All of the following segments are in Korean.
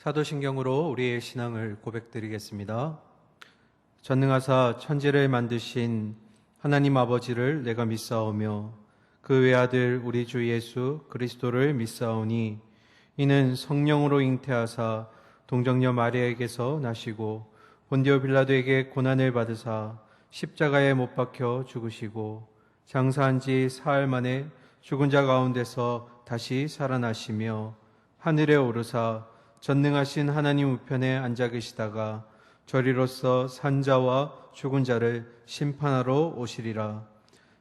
사도신경으로 우리의 신앙을 고백드리겠습니다. 전능하사 천지를 만드신 하나님 아버지를 내가 믿사오며 그 외아들 우리 주 예수 그리스도를 믿사오니 이는 성령으로 잉태하사 동정녀 마리아에게서 나시고 본디오 빌라도에게 고난을 받으사 십자가에 못 박혀 죽으시고 장사한 지 사흘 만에 죽은 자 가운데서 다시 살아나시며 하늘에 오르사 전능하신 하나님 우편에 앉아 계시다가 저리로서 산자와 죽은 자를 심판하러 오시리라.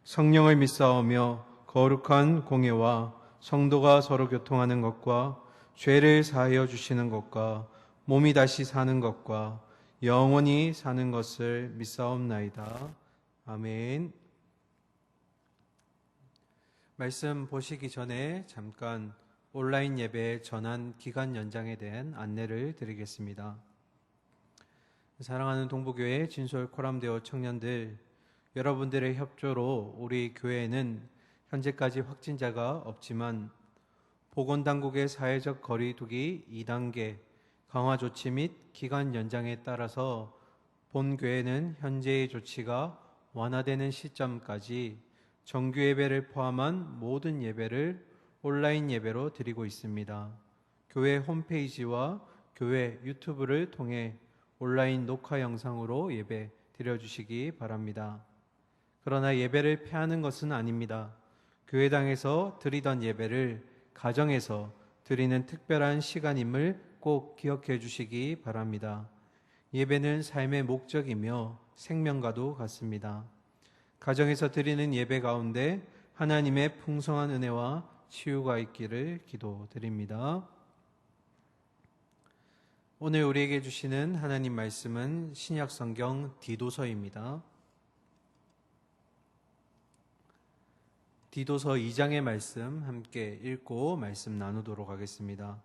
성령을 믿사오며 거룩한 공예와 성도가 서로 교통하는 것과 죄를 사하여 주시는 것과 몸이 다시 사는 것과 영원히 사는 것을 믿사옵나이다. 아멘. 말씀 보시기 전에 잠깐 온라인 예배 전환 기간 연장에 대한 안내를 드리겠습니다. 사랑하는 동부교회 진솔 코람데오 청년들, 여러분들의 협조로 우리 교회는 현재까지 확진자가 없지만 보건당국의 사회적 거리 두기 2단계 강화 조치 및 기간 연장에 따라서 본 교회는 현재의 조치가 완화되는 시점까지 정규 예배를 포함한 모든 예배를 온라인 예배로 드리고 있습니다. 교회 홈페이지와 교회 유튜브를 통해 온라인 녹화 영상으로 예배 드려주시기 바랍니다. 그러나 예배를 폐하는 것은 아닙니다. 교회당에서 드리던 예배를 가정에서 드리는 특별한 시간임을 꼭 기억해 주시기 바랍니다. 예배는 삶의 목적이며 생명과도 같습니다. 가정에서 드리는 예배 가운데 하나님의 풍성한 은혜와 치유가 있기를 기도드립니다. 오늘 우리에게 주시는 하나님 말씀은 신약성경 디도서입니다. 디도서 2장의 말씀 함께 읽고 말씀 나누도록 하겠습니다.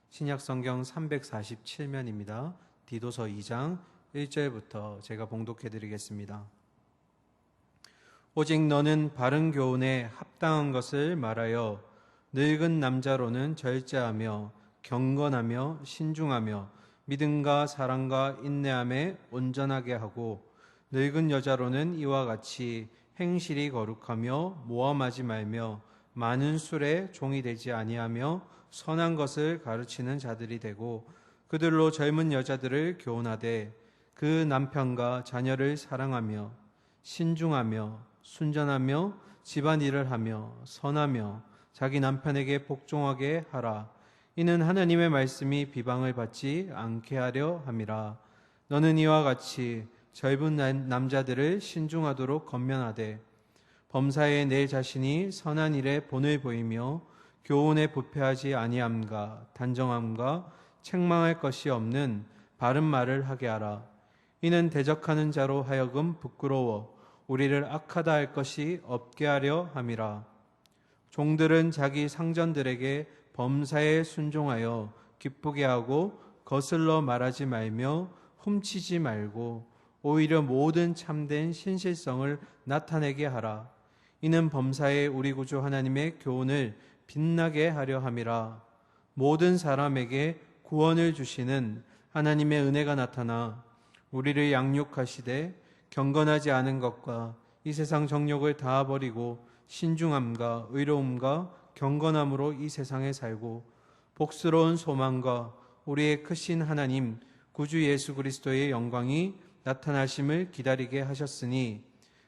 신약성경 347면입니다. 디도서 2장 1절부터 제가 봉독해 드리겠습니다. 오직 너는 바른 교훈에 합당한 것을 말하여 늙은 남자로는 절제하며 경건하며 신중하며 믿음과 사랑과 인내함에 온전하게 하고 늙은 여자로는 이와 같이 행실이 거룩하며 모함하지 말며 많은 술에 종이 되지 아니하며 선한 것을 가르치는 자들이 되고 그들로 젊은 여자들을 교훈하되 그 남편과 자녀를 사랑하며 신중하며 순전하며 집안일을 하며 선하며 자기 남편에게 복종하게 하라. 이는 하나님의 말씀이 비방을 받지 않게 하려 함이라. 너는 이와 같이 젊은 남자들을 신중하도록 권면하되 범사에 내 자신이 선한 일에 본을 보이며 교훈에 부패하지 아니함과 단정함과 책망할 것이 없는 바른 말을 하게 하라. 이는 대적하는 자로 하여금 부끄러워 우리를 악하다 할 것이 없게 하려 함이라. 종들은 자기 상전들에게 범사에 순종하여 기쁘게 하고 거슬러 말하지 말며 훔치지 말고 오히려 모든 참된 신실성을 나타내게 하라. 이는 범사에 우리 구주 하나님의 교훈을 빛나게 하려 함이라. 모든 사람에게 구원을 주시는 하나님의 은혜가 나타나 우리를 양육하시되 경건하지 않은 것과 이 세상 정욕을 다 버리고 신중함과 의로움과 경건함으로 이 세상에 살고 복스러운 소망과 우리의 크신 하나님 구주 예수 그리스도의 영광이 나타나심을 기다리게 하셨으니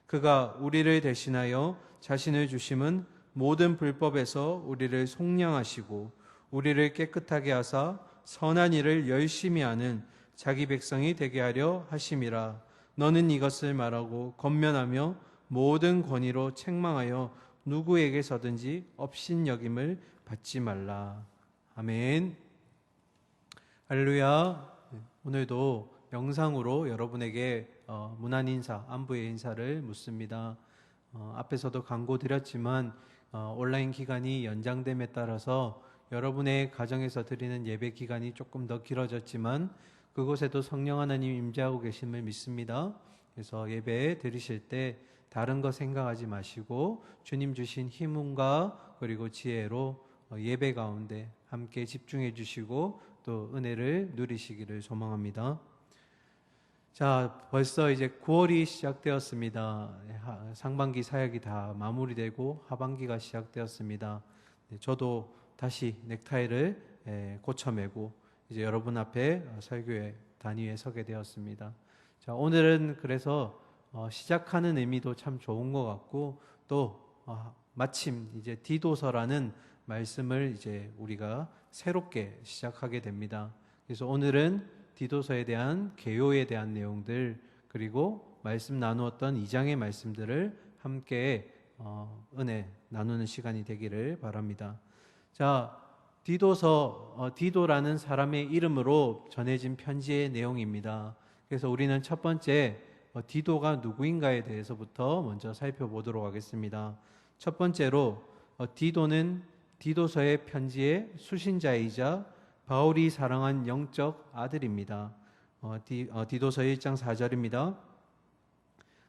그가 우리를 대신하여 자신을 주심은 모든 불법에서 우리를 속량하시고 우리를 깨끗하게 하사 선한 일을 열심히 하는 자기 백성이 되게 하려 하심이라. 너는 이것을 말하고 권면하며 모든 권위로 책망하여 누구에게서든지 업신여김을 받지 말라. 아멘. 할렐루야. 오늘도 영상으로 여러분에게 문안 인사, 안부의 인사를 묻습니다. 앞에서도 광고 드렸지만 온라인 기간이 연장됨에 따라서 여러분의 가정에서 드리는 예배 기간이 조금 더 길어졌지만 그곳에도 성령 하나님 임재하고 계심을 믿습니다. 그래서 예배 드리실 때 다른 거 생각하지 마시고 주님 주신 힘과 그리고 지혜로 예배 가운데 함께 집중해 주시고 또 은혜를 누리시기를 소망합니다. 자, 벌써 이제 9월이 시작되었습니다. 상반기 사역이 다 마무리되고 하반기가 시작되었습니다. 저도 다시 넥타이를 고쳐매고 이제 여러분 앞에 설교의 단위에 서게 되었습니다. 자, 오늘은 그래서 시작하는 의미도 참 좋은 것 같고 또 마침 이제 디도서라는 말씀을 이제 우리가 새롭게 시작하게 됩니다. 그래서 오늘은 디도서에 대한 개요에 대한 내용들 그리고 말씀 나누었던 2장의 말씀들을 함께 은혜 나누는 시간이 되기를 바랍니다. 자, 디도라는 사람의 이름으로 전해진 편지의 내용입니다. 그래서 우리는 첫 번째 디도가 누구인가에 대해서부터 먼저 살펴보도록 하겠습니다. 첫 번째로 디도는 디도서의 편지의 수신자이자 바울이 사랑한 영적 아들입니다. 디도서 1장 4절입니다.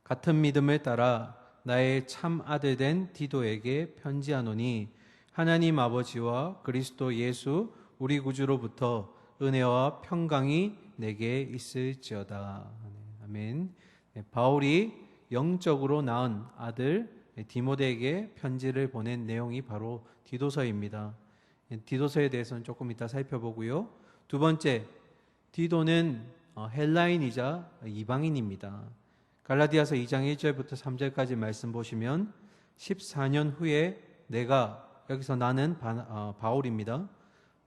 같은 믿음을 따라 나의 참 아들 된 디도에게 편지하노니 하나님 아버지와 그리스도 예수 우리 구주로부터 은혜와 평강이 내게 있을지어다. 아멘. 바울이 영적으로 낳은 아들 디모데에게 편지를 보낸 내용이 바로 디도서입니다. 디도서에 대해서는 조금 이따 살펴보고요. 두 번째, 디도는 헬라인이자 이방인입니다. 갈라디아서 2장 1절부터 3절까지 말씀 보시면 14년 후에 내가, 여기서 나는 바울입니다.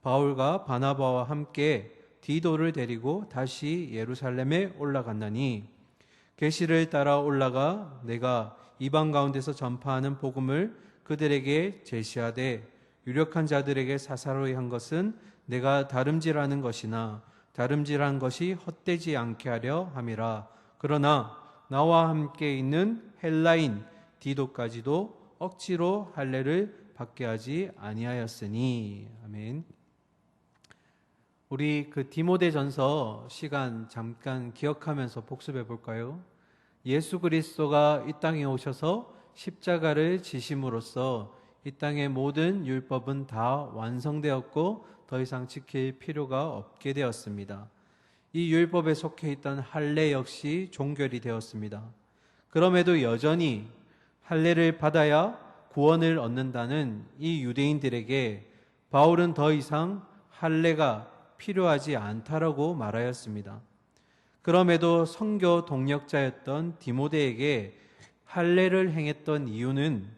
바울과 바나바와 함께 디도를 데리고 다시 예루살렘에 올라갔나니 계시를 따라 올라가 내가 이방 가운데서 전파하는 복음을 그들에게 제시하되 유력한 자들에게 사사로이 한 것은 내가 다름질하는 것이나 다름질한 것이 헛되지 않게 하려 함이라. 그러나 나와 함께 있는 헬라인 디도까지도 억지로 할례를 받게 하지 아니하였으니. 아멘. 우리 디모데전서 시간 잠깐 기억하면서 복습해 볼까요? 예수 그리스도가 이 땅에 오셔서 십자가를 지심으로써 이 땅의 모든 율법은 다 완성되었고 더 이상 지킬 필요가 없게 되었습니다. 이 율법에 속해 있던 할례 역시 종결이 되었습니다. 그럼에도 여전히 할례를 받아야 구원을 얻는다는 이 유대인들에게 바울은 더 이상 할례가 필요하지 않다라고 말하였습니다. 그럼에도 선교 동력자였던 디모데에게 할례를 행했던 이유는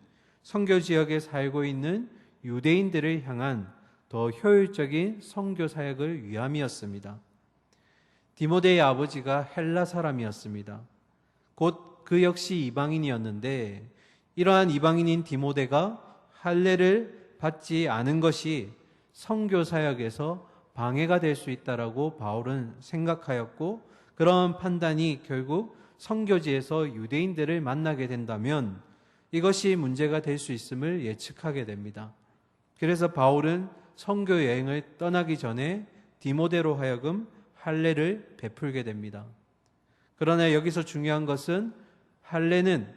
선교 지역에 살고 있는 유대인들을 향한 더 효율적인 선교 사역을 위함이었습니다. 디모데의 아버지가 헬라 사람이었습니다. 곧 그 역시 이방인이었는데 이러한 이방인인 디모데가 할례를 받지 않은 것이 선교 사역에서 방해가 될 수 있다라고 바울은 생각하였고 그런 판단이 결국 선교지에서 유대인들을 만나게 된다면 이것이 문제가 될 수 있음을 예측하게 됩니다. 그래서 바울은 선교 여행을 떠나기 전에 디모데로 하여금 할례를 베풀게 됩니다. 그러나 여기서 중요한 것은 할례는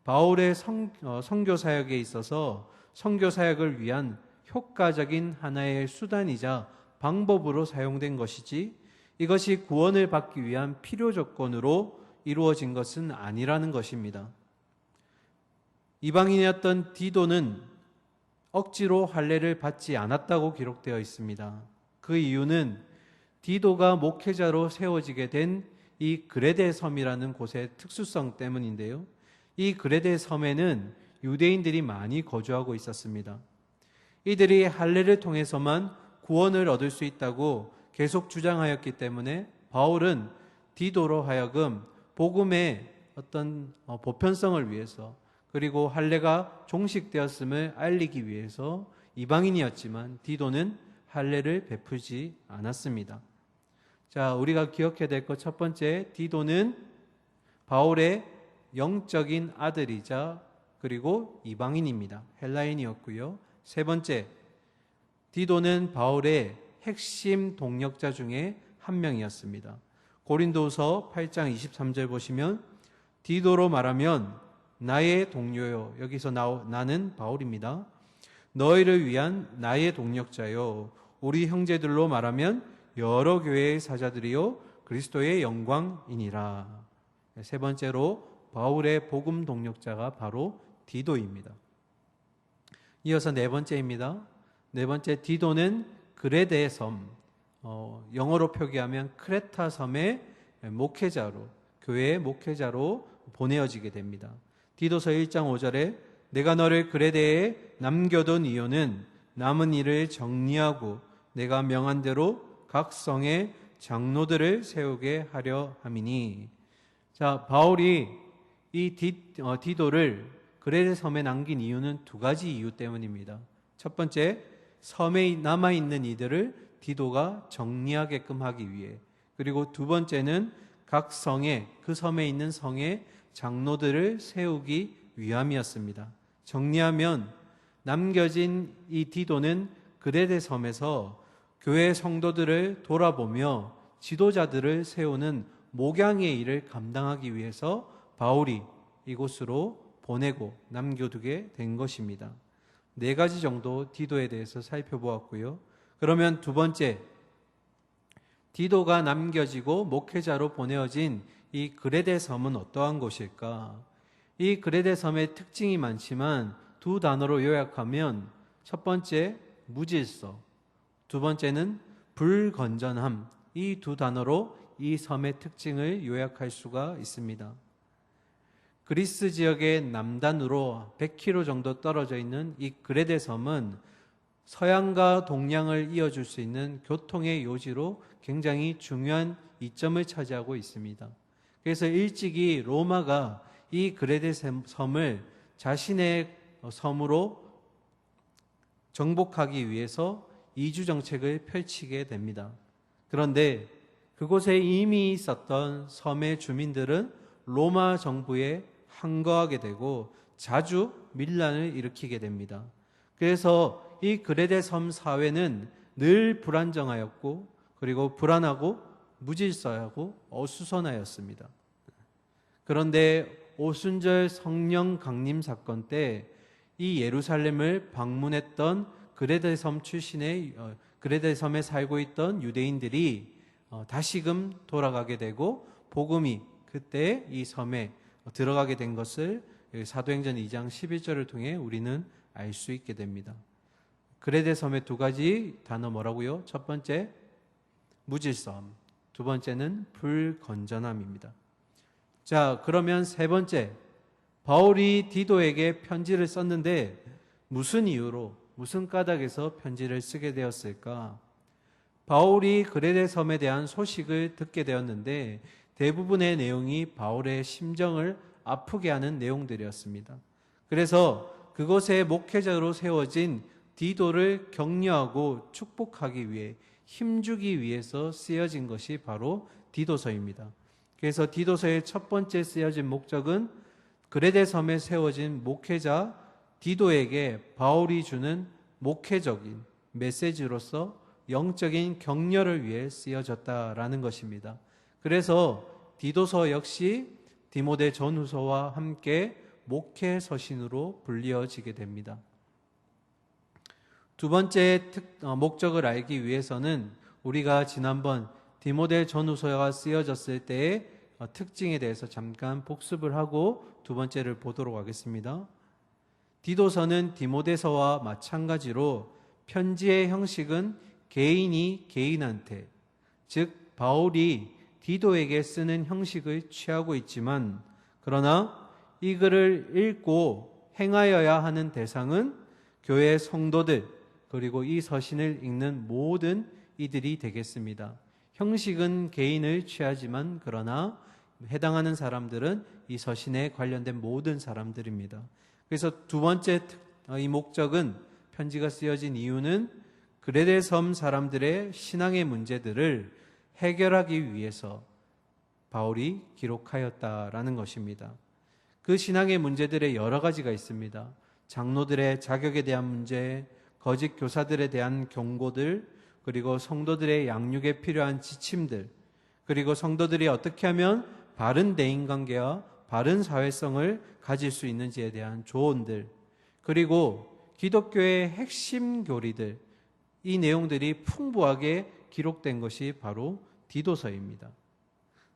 바울의 선교 사역에 있어서 선교 사역을 위한 효과적인 하나의 수단이자 방법으로 사용된 것이지 이것이 구원을 받기 위한 필요 조건으로 이루어진 것은 아니라는 것입니다. 이방인이었던 디도는 억지로 할례를 받지 않았다고 기록되어 있습니다. 그 이유는 디도가 목회자로 세워지게 된 이 그레데 섬이라는 곳의 특수성 때문인데요. 이 그레데 섬에는 유대인들이 많이 거주하고 있었습니다. 이들이 할례를 통해서만 구원을 얻을 수 있다고 계속 주장하였기 때문에 바울은 디도로 하여금 복음의 어떤 보편성을 위해서 그리고 할례가 종식되었음을 알리기 위해서 이방인이었지만 디도는 할례를 베풀지 않았습니다. 자, 우리가 기억해야 될 것 첫 번째, 디도는 바울의 영적인 아들이자 그리고 이방인입니다. 헬라인이었고요. 세 번째, 디도는 바울의 핵심 동력자 중에 한 명이었습니다. 고린도서 8장 23절 보시면 디도로 말하면 나의 동료요. 여기서 나는 바울입니다. 너희를 위한 나의 동력자요. 우리 형제들로 말하면 여러 교회의 사자들이요 그리스도의 영광이니라. 세 번째로 바울의 복음 동력자가 바로 디도입니다. 이어서 네 번째입니다. 네 번째, 디도는 그레데 섬, 영어로 표기하면 크레타 섬의 목회자로, 교회의 목회자로 보내어지게 됩니다. 디도서 1장 5절에 내가 너를 그레데에 남겨둔 이유는 남은 일을 정리하고 내가 명한 대로 각 성에 장로들을 세우게 하려 함이니. 자, 바울이 이 디도를 그레데 섬에 남긴 이유는 두 가지 이유 때문입니다. 첫 번째, 섬에 남아있는 이들을 디도가 정리하게끔 하기 위해, 그리고 두 번째는 각 성에, 그 섬에 있는 성에 장로들을 세우기 위함이었습니다. 정리하면 남겨진 이 디도는 그레데 섬에서 교회 성도들을 돌아보며 지도자들을 세우는 목양의 일을 감당하기 위해서 바울이 이곳으로 보내고 남겨두게 된 것입니다. 네 가지 정도 디도에 대해서 살펴보았고요. 그러면 두 번째, 디도가 남겨지고 목회자로 보내어진 이 그레데 섬은 어떠한 곳일까? 이 그레데 섬의 특징이 많지만 두 단어로 요약하면 첫 번째, 무질서, 두 번째는 불건전함, 이 두 단어로 이 섬의 특징을 요약할 수가 있습니다. 그리스 지역의 남단으로 100km 정도 떨어져 있는 이 그레데 섬은 서양과 동양을 이어줄 수 있는 교통의 요지로 굉장히 중요한 이점을 차지하고 있습니다. 그래서 일찍이 로마가 이 그레데 섬을 자신의 섬으로 정복하기 위해서 이주 정책을 펼치게 됩니다. 그런데 그곳에 이미 있었던 섬의 주민들은 로마 정부에 항거하게 되고 자주 밀란을 일으키게 됩니다. 그래서 이 그레데 섬 사회는 늘 불안정하였고, 그리고 불안하고 무질서하고 어수선하였습니다. 그런데 오순절 성령 강림 사건 때 이 예루살렘을 방문했던 그레데 섬 출신의 그레데 섬에 살고 있던 유대인들이 다시금 돌아가게 되고 복음이 그때 이 섬에 들어가게 된 것을 사도행전 2장 11절을 통해 우리는 알 수 있게 됩니다. 그레데 섬의 두 가지 단어 뭐라고요? 첫 번째, 무질서함. 두 번째는 불건전함입니다. 자, 그러면 세 번째, 바울이 디도에게 편지를 썼는데 무슨 이유로, 무슨 까닭에서 편지를 쓰게 되었을까? 바울이 그레데 섬에 대한 소식을 듣게 되었는데 대부분의 내용이 바울의 심정을 아프게 하는 내용들이었습니다. 그래서 그곳에 목회자로 세워진 디도를 격려하고 축복하기 위해, 힘주기 위해서 쓰여진 것이 바로 디도서입니다. 그래서 디도서의 첫 번째 쓰여진 목적은 그레데 섬에 세워진 목회자 디도에게 바울이 주는 목회적인 메시지로서 영적인 격려를 위해 쓰여졌다라는 것입니다. 그래서 디도서 역시 디모데 전후서와 함께 목회 서신으로 불리어지게 됩니다. 두 번째 목적을 알기 위해서는 우리가 지난번 디모데 전후서가 쓰여졌을 때의 특징에 대해서 잠깐 복습을 하고 두 번째를 보도록 하겠습니다. 디도서는 디모데서와 마찬가지로 편지의 형식은 개인이 개인한테, 즉 바울이 디도에게 쓰는 형식을 취하고 있지만, 그러나 이 글을 읽고 행하여야 하는 대상은 교회 성도들, 그리고 이 서신을 읽는 모든 이들이 되겠습니다. 형식은 개인을 취하지만 그러나 해당하는 사람들은 이 서신에 관련된 모든 사람들입니다. 그래서 두 번째 이 목적은, 편지가 쓰여진 이유는 그레데 섬 사람들의 신앙의 문제들을 해결하기 위해서 바울이 기록하였다라는 것입니다. 그 신앙의 문제들의 여러 가지가 있습니다. 장로들의 자격에 대한 문제, 거짓 교사들에 대한 경고들, 그리고 성도들의 양육에 필요한 지침들, 그리고 성도들이 어떻게 하면 바른 대인관계와 바른 사회성을 가질 수 있는지에 대한 조언들, 그리고 기독교의 핵심 교리들, 이 내용들이 풍부하게 기록된 것이 바로 디도서입니다.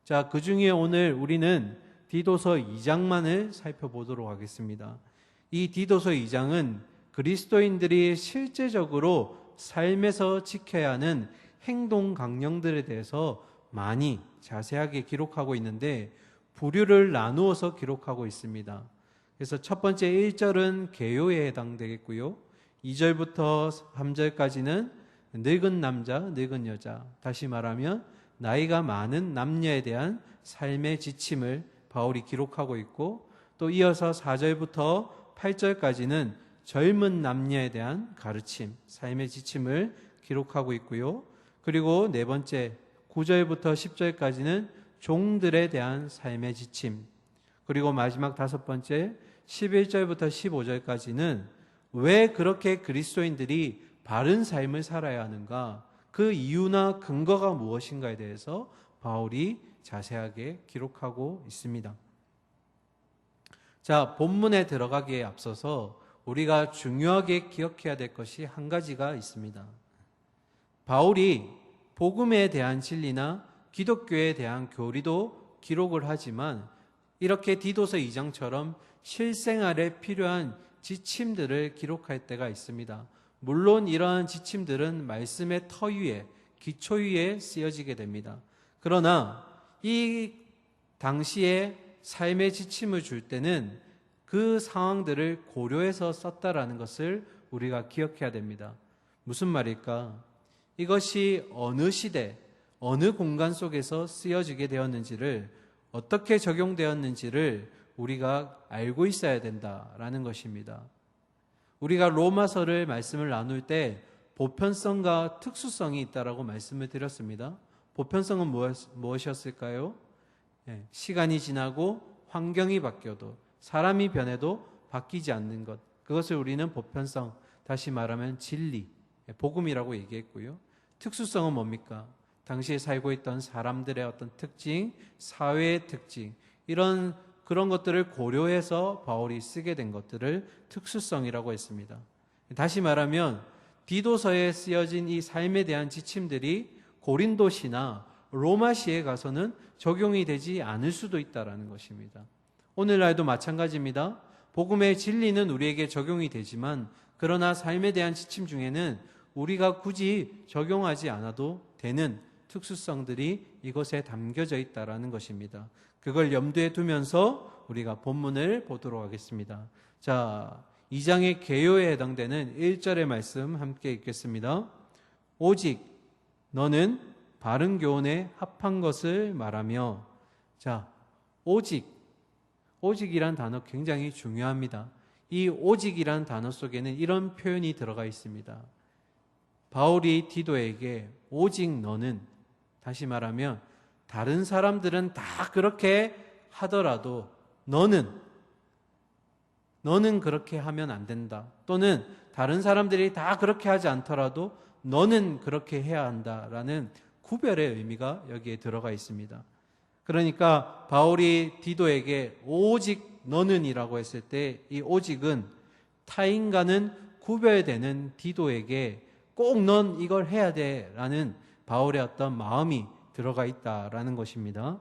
자, 그 중에 오늘 우리는 디도서 2장만을 살펴보도록 하겠습니다. 이 디도서 2장은 그리스도인들이 실제적으로 삶에서 지켜야 하는 행동 강령들에 대해서 많이 자세하게 기록하고 있는데 부류를 나누어서 기록하고 있습니다. 그래서 첫 번째 1절은 계요에 해당되겠고요. 2절부터 3절까지는 늙은 남자, 늙은 여자, 다시 말하면 나이가 많은 남녀에 대한 삶의 지침을 바울이 기록하고 있고, 또 이어서 4절부터 8절까지는 젊은 남녀에 대한 가르침, 삶의 지침을 기록하고 있고요. 그리고 네 번째 9절부터 10절까지는 종들에 대한 삶의 지침, 그리고 마지막 다섯 번째 11절부터 15절까지는 왜 그렇게 그리스도인들이 바른 삶을 살아야 하는가, 그 이유나 근거가 무엇인가에 대해서 바울이 자세하게 기록하고 있습니다. 자, 본문에 들어가기에 앞서서 우리가 중요하게 기억해야 될 것이 한 가지가 있습니다. 바울이 복음에 대한 진리나 기독교에 대한 교리도 기록을 하지만 이렇게 디도서 2장처럼 실생활에 필요한 지침들을 기록할 때가 있습니다. 물론 이러한 지침들은 말씀의 터 위에, 기초 위에 쓰여지게 됩니다. 그러나 이 당시에 삶의 지침을 줄 때는 그 상황들을 고려해서 썼다라는 것을 우리가 기억해야 됩니다. 무슨 말일까? 이것이 어느 시대, 어느 공간 속에서 쓰여지게 되었는지를, 어떻게 적용되었는지를 우리가 알고 있어야 된다라는 것입니다. 우리가 로마서를 말씀을 나눌 때 보편성과 특수성이 있다라고 말씀을 드렸습니다. 보편성은 무엇이었을까요? 시간이 지나고 환경이 바뀌어도, 사람이 변해도 바뀌지 않는 것, 그것을 우리는 보편성, 다시 말하면 진리, 복음이라고 얘기했고요. 특수성은 뭡니까? 당시에 살고 있던 사람들의 어떤 특징, 사회의 특징, 그런 것들을 고려해서 바울이 쓰게 된 것들을 특수성이라고 했습니다. 다시 말하면 디도서에 쓰여진 이 삶에 대한 지침들이 고린도시나 로마시에 가서는 적용이 되지 않을 수도 있다는 것입니다. 오늘날도 마찬가지입니다. 복음의 진리는 우리에게 적용이 되지만, 그러나 삶에 대한 지침 중에는 우리가 굳이 적용하지 않아도 되는 특수성들이 이것에 담겨져 있다는 것입니다. 그걸 염두에 두면서 우리가 본문을 보도록 하겠습니다. 자, 2장의 계요에 해당되는 1절의 말씀 함께 읽겠습니다. 오직 너는 바른 교훈에 합한 것을 말하며. 자, 오직이란 단어 굉장히 중요합니다. 이 오직이란 단어 속에는 이런 표현이 들어가 있습니다. 바울이 디도에게 오직 너는, 다시 말하면 다른 사람들은 다 그렇게 하더라도 너는 그렇게 하면 안 된다. 또는 다른 사람들이 다 그렇게 하지 않더라도 너는 그렇게 해야 한다라는 구별의 의미가 여기에 들어가 있습니다. 그러니까 바울이 디도에게 오직 너는이라고 했을 때 이 오직은 타인과는 구별되는 디도에게 꼭 넌 이걸 해야 돼라는 바울의 어떤 마음이 들어가 있다라는 것입니다.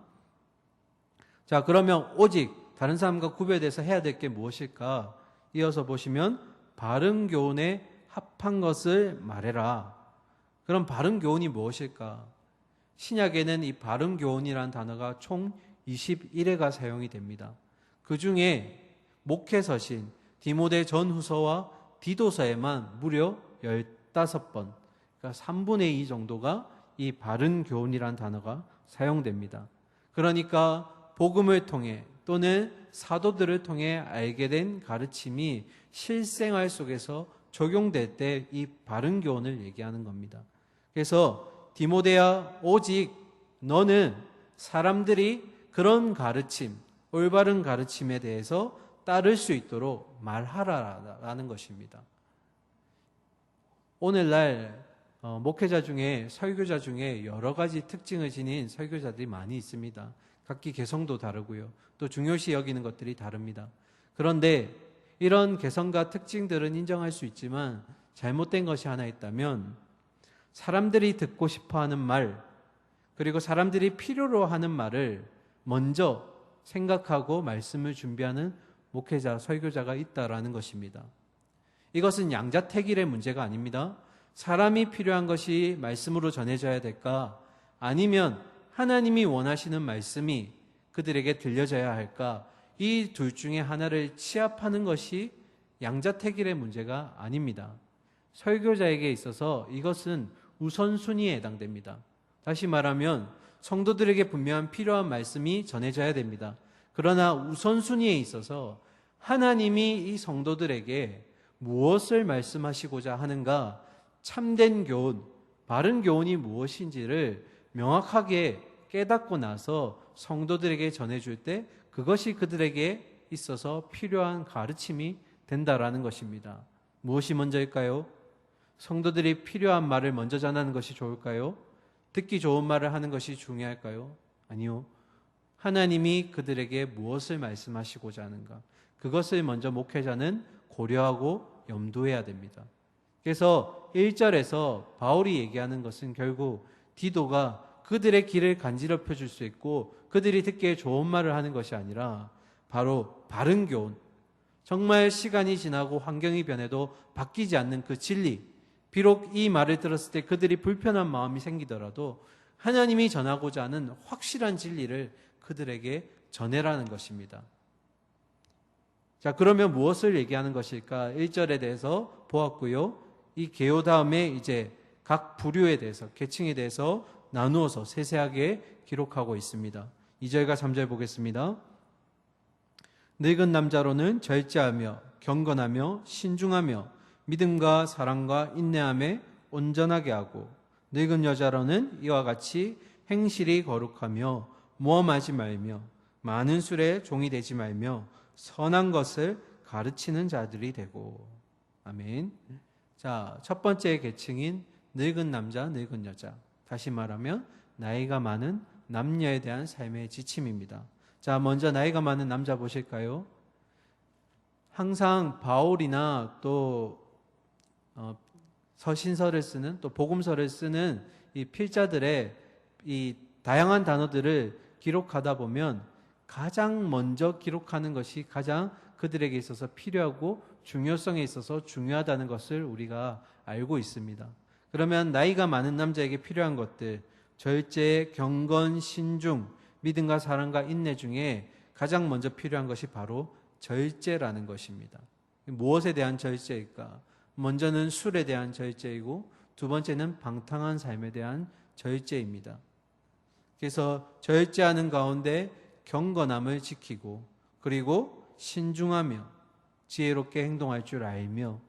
자, 그러면 오직 다른 사람과 구별돼서 해야 될 게 무엇일까? 이어서 보시면 바른 교훈에 합한 것을 말해라. 그럼 바른 교훈이 무엇일까? 신약에는 이 바른 교훈이라는 단어가 총 21회가 사용이 됩니다. 그 중에 목회서신 디모데 전후서와 디도서에만 무려 15번, 그러니까 3분의 2 정도가 이 바른 교훈이라는 단어가 사용됩니다. 그러니까 복음을 통해 또는 사도들을 통해 알게 된 가르침이 실생활 속에서 적용될 때 이 바른 교훈을 얘기하는 겁니다. 그래서 디모데야, 오직 너는 사람들이 그런 가르침, 올바른 가르침에 대해서 따를 수 있도록 말하라라는 것입니다. 오늘날 목회자 중에, 설교자 중에 여러 가지 특징을 지닌 설교자들이 많이 있습니다. 각기 개성도 다르고요. 또 중요시 여기는 것들이 다릅니다. 그런데 이런 개성과 특징들은 인정할 수 있지만 잘못된 것이 하나 있다면 사람들이 듣고 싶어 하는 말, 그리고 사람들이 필요로 하는 말을 먼저 생각하고 말씀을 준비하는 목회자, 설교자가 있다라는 것입니다. 이것은 양자택일의 문제가 아닙니다. 사람이 필요한 것이 말씀으로 전해져야 될까? 아니면 하나님이 원하시는 말씀이 그들에게 들려져야 할까? 이 둘 중에 하나를 취합하는 것이 양자택일의 문제가 아닙니다. 설교자에게 있어서 이것은 우선순위에 해당됩니다. 다시 말하면 성도들에게 분명한 필요한 말씀이 전해져야 됩니다. 그러나 우선순위에 있어서 하나님이 이 성도들에게 무엇을 말씀하시고자 하는가, 참된 교훈, 바른 교훈이 무엇인지를 명확하게 깨닫고 나서 성도들에게 전해줄 때 그것이 그들에게 있어서 필요한 가르침이 된다라는 것입니다. 무엇이 먼저일까요? 성도들이 필요한 말을 먼저 전하는 것이 좋을까요? 듣기 좋은 말을 하는 것이 중요할까요? 아니요. 하나님이 그들에게 무엇을 말씀하시고자 하는가, 그것을 먼저 목회자는 고려하고 염두해야 됩니다. 그래서 1절에서 바울이 얘기하는 것은 결국 디도가 그들의 길을 간지럽혀 줄 수 있고 그들이 듣기에 좋은 말을 하는 것이 아니라 바로 바른 교훈, 정말 시간이 지나고 환경이 변해도 바뀌지 않는 그 진리, 비록 이 말을 들었을 때 그들이 불편한 마음이 생기더라도 하나님이 전하고자 하는 확실한 진리를 그들에게 전해라는 것입니다. 자, 그러면 무엇을 얘기하는 것일까? 1절에 대해서 보았고요. 이 개요 다음에 이제 각 부류에 대해서, 계층에 대해서 나누어서 세세하게 기록하고 있습니다. 2절과 3절 보겠습니다. 늙은 남자로는 절제하며 경건하며 신중하며 믿음과 사랑과 인내함에 온전하게 하고, 늙은 여자로는 이와 같이 행실이 거룩하며 모험하지 말며 많은 술에 종이 되지 말며 선한 것을 가르치는 자들이 되고. 아멘. 자, 첫 번째 계층인 늙은 남자, 늙은 여자. 다시 말하면 나이가 많은 남녀에 대한 삶의 지침입니다. 자, 먼저 나이가 많은 남자 보실까요? 항상 바울이나 또 서신서를 쓰는, 또 복음서를 쓰는 이 필자들의 이 다양한 단어들을 기록하다 보면 가장 먼저 기록하는 것이 가장 그들에게 있어서 필요하고 중요성에 있어서 중요하다는 것을 우리가 알고 있습니다. 그러면 나이가 많은 남자에게 필요한 것들, 절제, 경건, 신중, 믿음과 사랑과 인내 중에 가장 먼저 필요한 것이 바로 절제라는 것입니다. 무엇에 대한 절제일까? 먼저는 술에 대한 절제이고 두 번째는 방탕한 삶에 대한 절제입니다. 그래서 절제하는 가운데 경건함을 지키고, 그리고 신중하며 지혜롭게 행동할 줄 알며,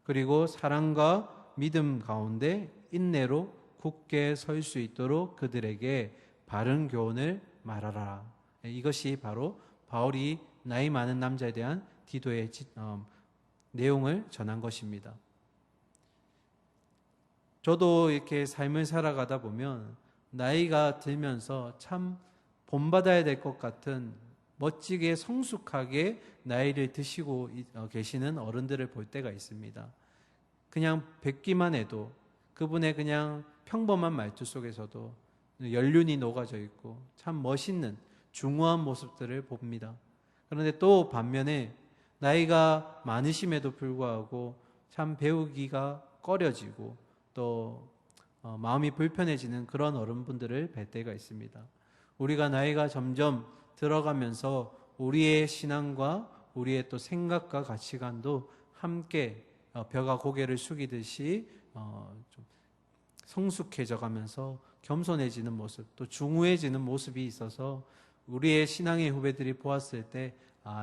그리고 사랑과 믿음 가운데 인내로 굳게 설 수 있도록 그들에게 바른 교훈을 말하라. 이것이 바로 바울이 나이 많은 남자에 대한 디도의 내용을 전한 것입니다. 저도 이렇게 삶을 살아가다 보면 나이가 들면서 참 본받아야 될 것 같은 멋지게 성숙하게 나이를 드시고 계시는 어른들을 볼 때가 있습니다. 그냥 뵙기만 해도 그분의 그냥 평범한 말투 속에서도 연륜이 녹아져 있고 참 멋있는 중후한 모습들을 봅니다. 그런데 또 반면에 나이가 많으심에도 불구하고 참 배우기가 꺼려지고 또 마음이 불편해지는 그런 어른분들을 뵐 때가 있습니다. 우리가 나이가 점점 들어가면서 우리의 신앙과 우리의 또 생각과 가치관도 함께 벼가 고개를 숙이듯이 좀 성숙해져 가면서 겸손해지는 모습, 또 중후해지는 모습이 있어서 우리의 신앙의 후배들이 보았을 때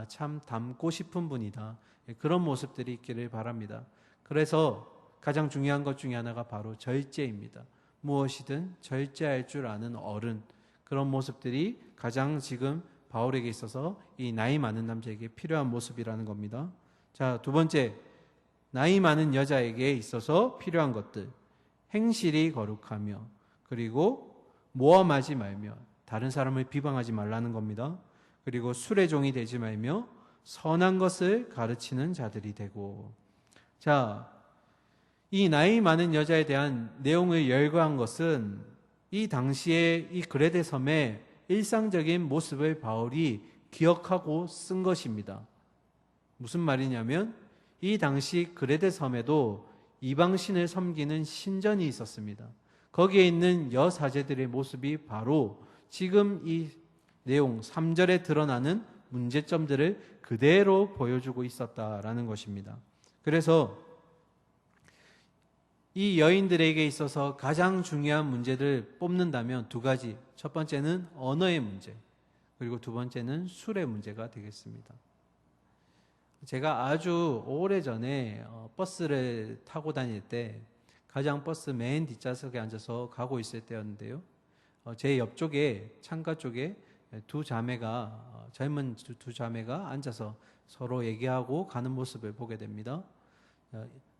참 닮고 싶은 분이다, 그런 모습들이 있기를 바랍니다. 그래서 가장 중요한 것 중에 하나가 바로 절제입니다. 무엇이든 절제할 줄 아는 어른, 그런 모습들이 가장 지금 바울에게 있어서 이 나이 많은 남자에게 필요한 모습이라는 겁니다. 자, 두 번째, 나이 많은 여자에게 있어서 필요한 것들, 행실이 거룩하며, 그리고 모험하지 말며, 다른 사람을 비방하지 말라는 겁니다. 그리고 술의 종이 되지 말며 선한 것을 가르치는 자들이 되고. 자, 이 나이 많은 여자에 대한 내용을 열거한 것은 이 당시에 이 그레데 섬의 일상적인 모습을 바울이 기억하고 쓴 것입니다. 무슨 말이냐면 이 당시 그레데 섬에도 이방신을 섬기는 신전이 있었습니다. 거기에 있는 여사제들의 모습이 바로 지금 이 내용 3절에 드러나는 문제점들을 그대로 보여주고 있었다라는 것입니다. 그래서 이 여인들에게 있어서 가장 중요한 문제를 뽑는다면 두 가지. 첫 번째는 언어의 문제, 그리고 두 번째는 술의 문제가 되겠습니다. 제가 아주 오래전에 버스를 타고 다닐 때 가장 버스 맨 뒷좌석에 앉아서 가고 있을 때였는데요. 제 옆쪽에 창가 쪽에 두 자매가 젊은 두 자매가 앉아서 서로 얘기하고 가는 모습을 보게 됩니다.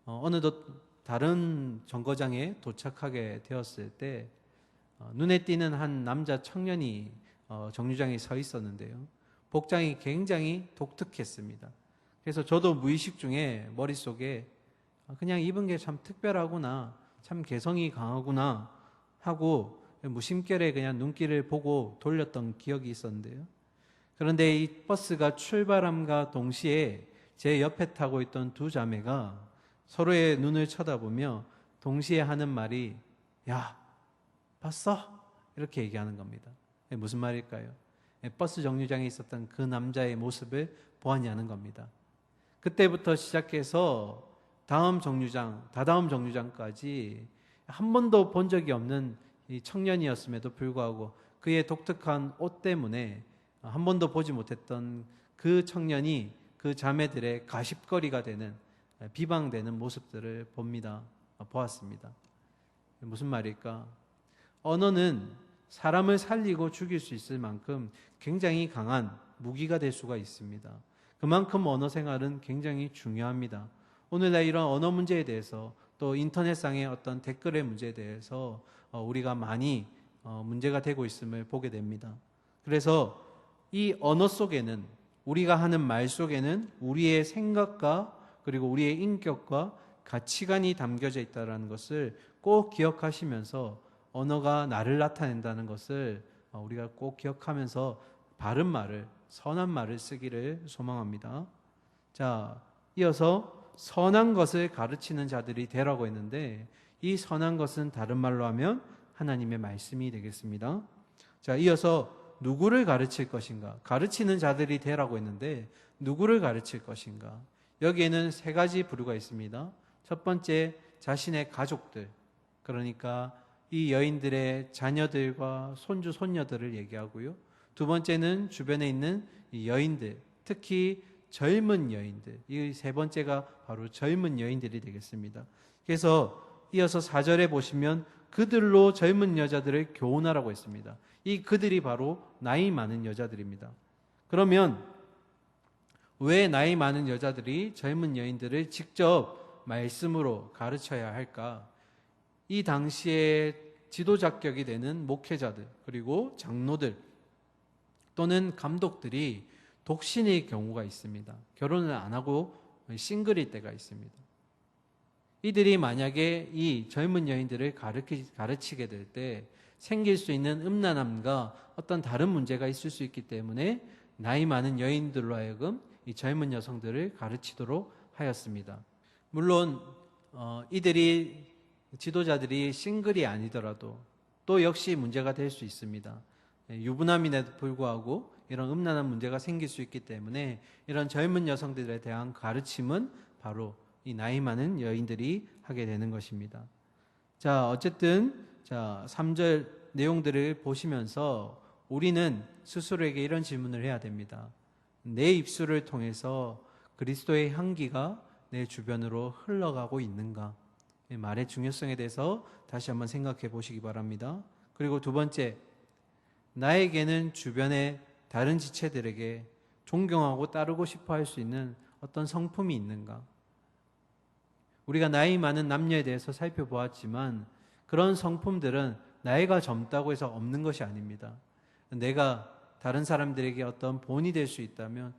어느덧 다른 정거장에 도착하게 되었을 때 눈에 띄는 한 남자 청년이 정류장에 서 있었는데요. 복장이 굉장히 독특했습니다. 그래서 저도 무의식 중에 머릿속에 그냥 입은 게 참 특별하구나, 참 개성이 강하구나 하고 무심결에 그냥 눈길을 보고 돌렸던 기억이 있었는데요. 그런데 이 버스가 출발함과 동시에 제 옆에 타고 있던 두 자매가 서로의 눈을 쳐다보며 동시에 하는 말이 야, 봤어? 이렇게 얘기하는 겁니다. 무슨 말일까요? 버스 정류장에 있었던 그 남자의 모습을 보았냐는 겁니다. 그때부터 시작해서 다다음 정류장까지 한 번도 본 적이 없는 이 청년이었음에도 불구하고 그의 독특한 옷 때문에 한 번도 보지 못했던 그 청년이 그 자매들의 가십거리가 되는, 비방되는 모습들을 보았습니다. 무슨 말일까? 언어는 사람을 살리고 죽일 수 있을 만큼 굉장히 강한 무기가 될 수가 있습니다. 그만큼 언어 생활은 굉장히 중요합니다. 오늘날 이런 언어 문제에 대해서 또 인터넷상의 어떤 댓글의 문제에 대해서 우리가 많이 문제가 되고 있음을 보게 됩니다. 그래서 이 언어 속에는, 우리가 하는 말 속에는 우리의 생각과 그리고 우리의 인격과 가치관이 담겨져 있다는 것을 꼭 기억하시면서 언어가 나를 나타낸다는 것을 우리가 꼭 기억하면서 바른 말을, 선한 말을 쓰기를 소망합니다. 자, 이어서 선한 것을 가르치는 자들이 되라고 했는데 이 선한 것은 다른 말로 하면 하나님의 말씀이 되겠습니다. 자, 이어서 누구를 가르칠 것인가? 가르치는 자들이 되라고 했는데 누구를 가르칠 것인가? 여기에는 세 가지 부류가 있습니다. 첫 번째, 자신의 가족들, 그러니까 이 여인들의 자녀들과 손주, 손녀들을 얘기하고요. 두 번째는 주변에 있는 이 여인들, 특히 젊은 여인들, 이 세 번째가 바로 젊은 여인들이 되겠습니다. 그래서 이어서 4절에 보시면 그들로 젊은 여자들을 교훈하라고 했습니다. 이 그들이 바로 나이 많은 여자들입니다. 그러면 왜 나이 많은 여자들이 젊은 여인들을 직접 말씀으로 가르쳐야 할까? 이 당시에 지도자격이 되는 목회자들, 그리고 장로들 또는 감독들이 독신의 경우가 있습니다. 결혼을 안 하고 싱글일 때가 있습니다. 이들이 만약에 이 젊은 여인들을 가르치게 될 때 생길 수 있는 음란함과 어떤 다른 문제가 있을 수 있기 때문에 나이 많은 여인들로 하여금 이 젊은 여성들을 가르치도록 하였습니다. 물론 이들이, 지도자들이 싱글이 아니더라도 또 역시 문제가 될 수 있습니다. 유부남임에도 불구하고 이런 음란한 문제가 생길 수 있기 때문에 이런 젊은 여성들에 대한 가르침은 바로 이 나이 많은 여인들이 하게 되는 것입니다. 자, 어쨌든 3절 내용들을 보시면서 우리는 스스로에게 이런 질문을 해야 됩니다. 내 입술을 통해서 그리스도의 향기가 내 주변으로 흘러가고 있는가? 말의 중요성에 대해서 다시 한번 생각해 보시기 바랍니다. 그리고 두 번째, 나에게는 주변의 다른 지체들에게 존경하고 따르고 싶어 할 수 있는 어떤 성품이 있는가? 우리가 나이 많은 남녀에 대해서 살펴보았지만 그런 성품들은 나이가 젊다고 해서 없는 것이 아닙니다. 내가 다른 사람들에게 어떤 본이 될 수 있다면,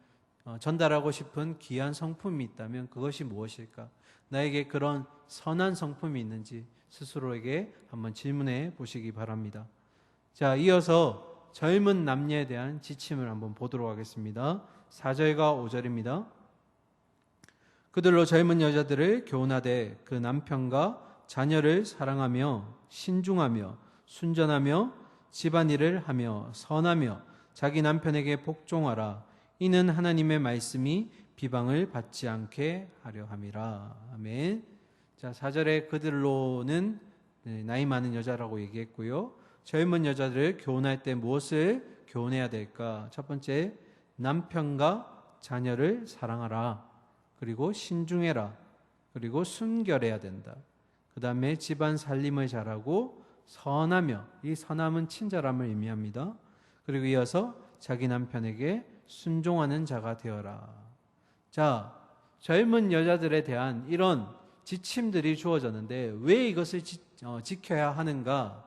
전달하고 싶은 귀한 성품이 있다면 그것이 무엇일까? 나에게 그런 선한 성품이 있는지 스스로에게 한번 질문해 보시기 바랍니다. 자, 이어서 젊은 남녀에 대한 지침을 한번 보도록 하겠습니다. 4절과 5절입니다. 그들로 젊은 여자들을 교훈하되 그 남편과 자녀를 사랑하며 신중하며 순전하며 집안일을 하며 선하며 자기 남편에게 복종하라. 이는 하나님의 말씀이 비방을 받지 않게 하려 함이라. 아멘. 자, 4절에 그들로는 나이 많은 여자라고 얘기했고요. 젊은 여자들을 교훈할 때 무엇을 교훈해야 될까? 첫 번째, 남편과 자녀를 사랑하라. 그리고 신중해라. 그리고 순결해야 된다. 그 다음에 집안 살림을 잘하고 선하며, 이 선함은 친절함을 의미합니다. 그리고 이어서 자기 남편에게 순종하는 자가 되어라. 자, 젊은 여자들에 대한 이런 지침들이 주어졌는데 왜 이것을 지켜야 하는가?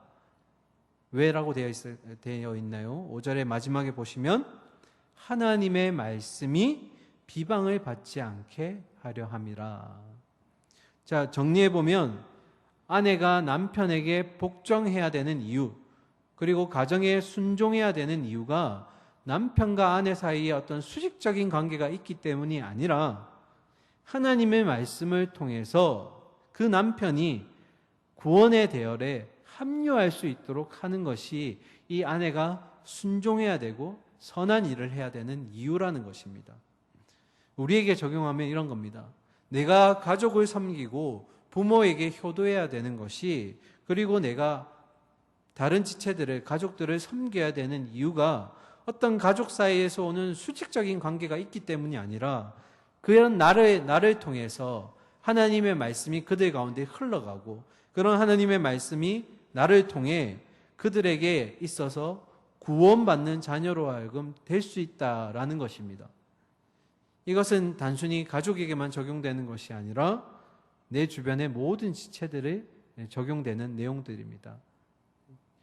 왜라고 되어 있나요? 5절의 마지막에 보시면 하나님의 말씀이 비방을 받지 않게 하려 함이라. 자, 정리해 보면 아내가 남편에게 복종해야 되는 이유, 그리고 가정에 순종해야 되는 이유가 남편과 아내 사이에 어떤 수직적인 관계가 있기 때문이 아니라 하나님의 말씀을 통해서 그 남편이 구원의 대열에 합류할 수 있도록 하는 것이 이 아내가 순종해야 되고 선한 일을 해야 되는 이유라는 것입니다. 우리에게 적용하면 이런 겁니다. 내가 가족을 섬기고 부모에게 효도해야 되는 것이, 그리고 내가 다른 지체들을, 가족들을 섬겨야 되는 이유가 어떤 가족 사이에서 오는 수직적인 관계가 있기 때문이 아니라 그런 나를 통해서 하나님의 말씀이 그들 가운데 흘러가고 그런 하나님의 말씀이 나를 통해 그들에게 있어서 구원받는 자녀로 하여금 될 수 있다라는 것입니다. 이것은 단순히 가족에게만 적용되는 것이 아니라 내 주변의 모든 지체들에 적용되는 내용들입니다.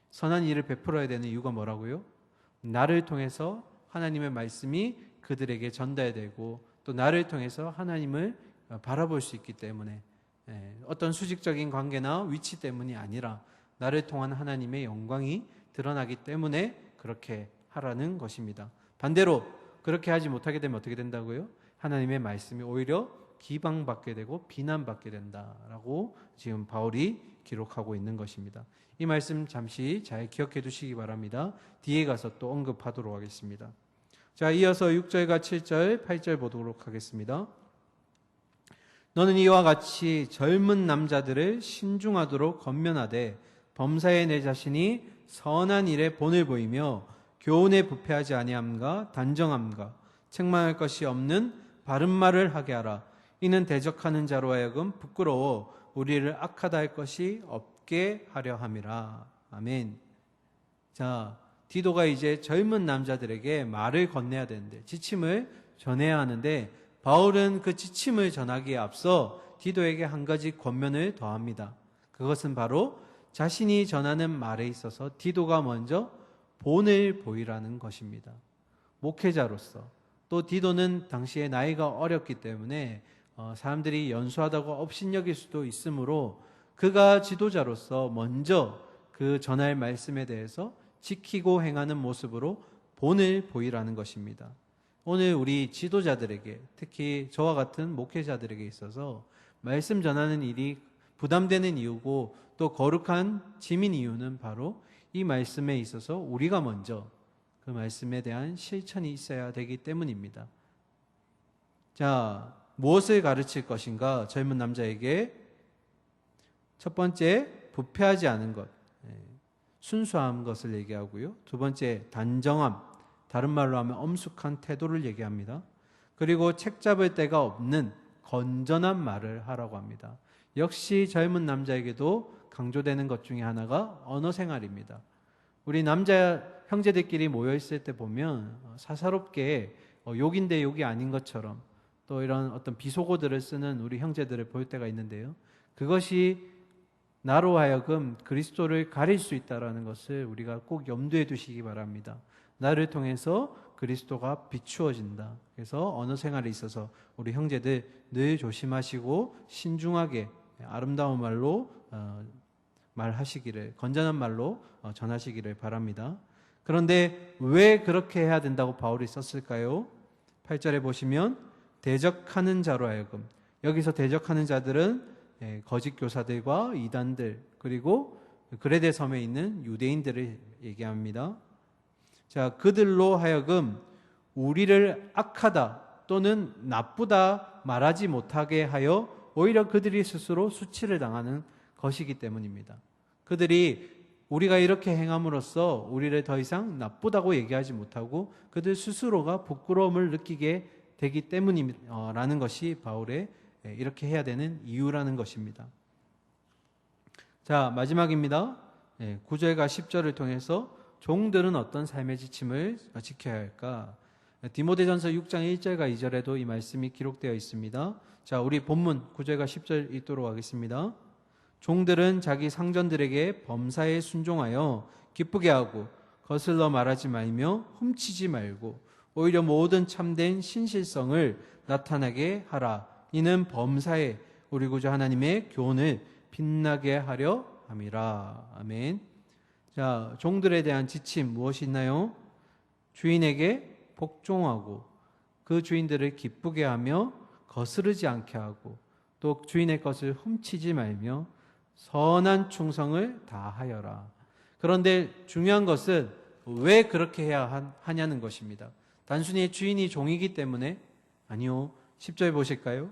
선한 일을 베풀어야 되는 이유가 뭐라고요? 나를 통해서 하나님의 말씀이 그들에게 전달되고 또 나를 통해서 하나님을 바라볼 수 있기 때문에, 어떤 수직적인 관계나 위치 때문이 아니라 나를 통한 하나님의 영광이 드러나기 때문에 그렇게 하라는 것입니다. 반대로 그렇게 하지 못하게 되면 어떻게 된다고요? 하나님의 말씀이 오히려 기방받게 되고 비난받게 된다라고 지금 바울이 기록하고 있는 것입니다. 이 말씀 잠시 잘 기억해 두시기 바랍니다. 뒤에 가서 또 언급하도록 하겠습니다. 자, 이어서 6절과 7절, 8절 보도록 하겠습니다. 너는 이와 같이 젊은 남자들을 신중하도록 권면하되 범사에 내 자신이 선한 일에 본을 보이며 교훈에 부패하지 아니함과 단정함과 책망할 것이 없는 바른 말을 하게 하라. 이는 대적하는 자로 하여금 부끄러워 우리를 악하다 할 것이 없게 하려 함이라. 아멘. 자, 디도가 이제 젊은 남자들에게 말을 건네야 되는데, 지침을 전해야 하는데, 바울은 그 지침을 전하기에 앞서 디도에게 한 가지 권면을 더합니다. 그것은 바로 자신이 전하는 말에 있어서 디도가 먼저 본을 보이라는 것입니다. 목회자로서, 또 디도는 당시에 나이가 어렸기 때문에 사람들이 연수하다고 업신여길 수도 있으므로 그가 지도자로서 먼저 그 전할 말씀에 대해서 지키고 행하는 모습으로 본을 보이라는 것입니다. 오늘 우리 지도자들에게, 특히 저와 같은 목회자들에게 있어서 말씀 전하는 일이 부담되는 이유고 또 거룩한 짐인 이유는 바로 이 말씀에 있어서 우리가 먼저 그 말씀에 대한 실천이 있어야 되기 때문입니다. 자, 무엇을 가르칠 것인가? 젊은 남자에게 첫 번째, 부패하지 않은 것, 순수한 것을 얘기하고요. 두 번째, 단정함, 다른 말로 하면 엄숙한 태도를 얘기합니다. 그리고 책 잡을 데가 없는 건전한 말을 하라고 합니다. 역시 젊은 남자에게도 강조되는 것 중에 하나가 언어 생활입니다. 우리 남자 형제들끼리 모여 있을 때 보면 사사롭게 욕인데 욕이 아닌 것처럼 또 이런 어떤 비속어들을 쓰는 우리 형제들을 볼 때가 있는데요. 그것이 나로 하여금 그리스도를 가릴 수 있다는 것을 우리가 꼭 염두에 두시기 바랍니다. 나를 통해서 그리스도가 비추어진다. 그래서 언어 생활에 있어서 우리 형제들 늘 조심하시고 신중하게 아름다운 말로 말하시기를, 건전한 말로 전하시기를 바랍니다. 그런데 왜 그렇게 해야 된다고 바울이 썼을까요? 8절에 보시면 대적하는 자로 하여금, 여기서 대적하는 자들은 거짓 교사들과 이단들, 그리고 그레데 섬에 있는 유대인들을 얘기합니다. 자, 그들로 하여금 우리를 악하다 또는 나쁘다 말하지 못하게 하여 오히려 그들이 스스로 수치를 당하는 것이기 때문입니다. 그들이 우리가 이렇게 행함으로써 우리를 더 이상 나쁘다고 얘기하지 못하고 그들 스스로가 부끄러움을 느끼게 되기 때문이라는 것이 바울의 이렇게 해야 되는 이유라는 것입니다. 자, 마지막입니다. 9절과 10절을 통해서 종들은 어떤 삶의 지침을 지켜야 할까? 디모데전서 6장 1절과 2절에도 이 말씀이 기록되어 있습니다. 자, 우리 본문 9절과 10절 읽도록 하겠습니다. 종들은 자기 상전들에게 범사에 순종하여 기쁘게 하고 거슬러 말하지 말며 훔치지 말고 오히려 모든 참된 신실성을 나타나게 하라. 이는 범사에 우리 구주 하나님의 교훈을 빛나게 하려 함이라. 아멘. 자, 종들에 대한 지침 무엇이 있나요? 주인에게 복종하고 그 주인들을 기쁘게 하며 거스르지 않게 하고 또 주인의 것을 훔치지 말며 선한 충성을 다하여라. 그런데 중요한 것은 왜 그렇게 해야 하냐는 것입니다. 단순히 주인이 종이기 때문에? 아니요. 10절 보실까요?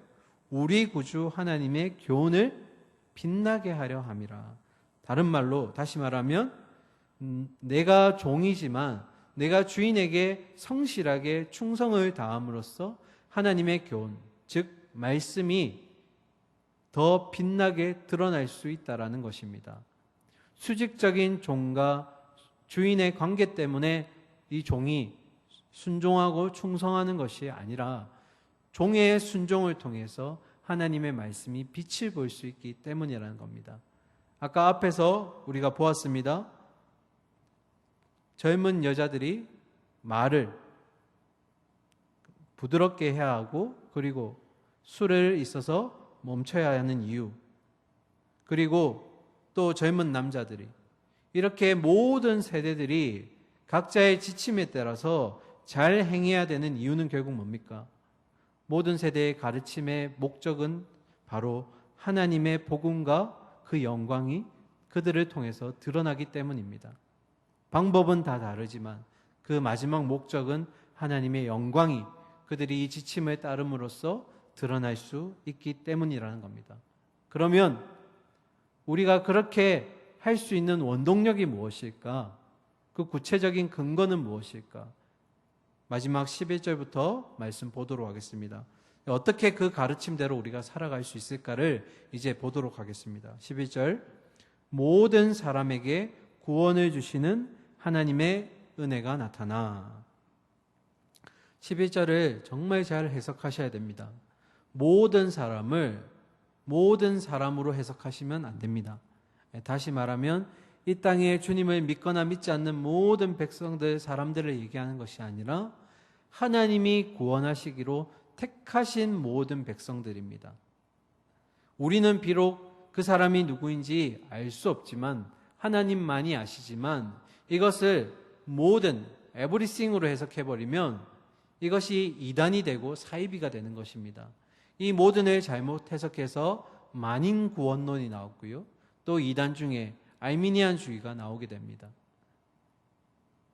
우리 구주 하나님의 교훈을 빛나게 하려 함이라. 다른 말로 다시 말하면 내가 종이지만 내가 주인에게 성실하게 충성을 다함으로써 하나님의 교훈, 즉 말씀이 더 빛나게 드러날 수 있다라는 것입니다. 수직적인 종과 주인의 관계 때문에 이 종이 순종하고 충성하는 것이 아니라 종의 순종을 통해서 하나님의 말씀이 빛을 볼 수 있기 때문이라는 겁니다. 아까 앞에서 우리가 보았습니다. 젊은 여자들이 말을 부드럽게 해야 하고 그리고 술에 있어서 멈춰야 하는 이유, 그리고 또 젊은 남자들이 이렇게 모든 세대들이 각자의 지침에 따라서 잘 행해야 되는 이유는 결국 뭡니까? 모든 세대의 가르침의 목적은 바로 하나님의 복음과 그 영광이 그들을 통해서 드러나기 때문입니다. 방법은 다 다르지만 그 마지막 목적은 하나님의 영광이 그들이 이 지침을 따름으로써 드러날 수 있기 때문이라는 겁니다. 그러면 우리가 그렇게 할 수 있는 원동력이 무엇일까? 그 구체적인 근거는 무엇일까? 마지막 11절부터 말씀 보도록 하겠습니다. 어떻게 그 가르침대로 우리가 살아갈 수 있을까를 이제 보도록 하겠습니다. 11절, 모든 사람에게 구원을 주시는 하나님의 은혜가 나타나. 11절을 정말 잘 해석하셔야 됩니다. 모든 사람을 모든 사람으로 해석하시면 안 됩니다. 다시 말하면 이 땅에 주님을 믿거나 믿지 않는 모든 백성들, 사람들을 얘기하는 것이 아니라 하나님이 구원하시기로 택하신 모든 백성들입니다. 우리는 비록 그 사람이 누구인지 알 수 없지만 하나님만이 아시지만 이것을 모든 에브리싱으로 해석해버리면 이것이 이단이 되고 사이비가 되는 것입니다. 이 모든을 잘못 해석해서 만인 구원론이 나왔고요. 또 이단 중에 알미니안주의가 나오게 됩니다.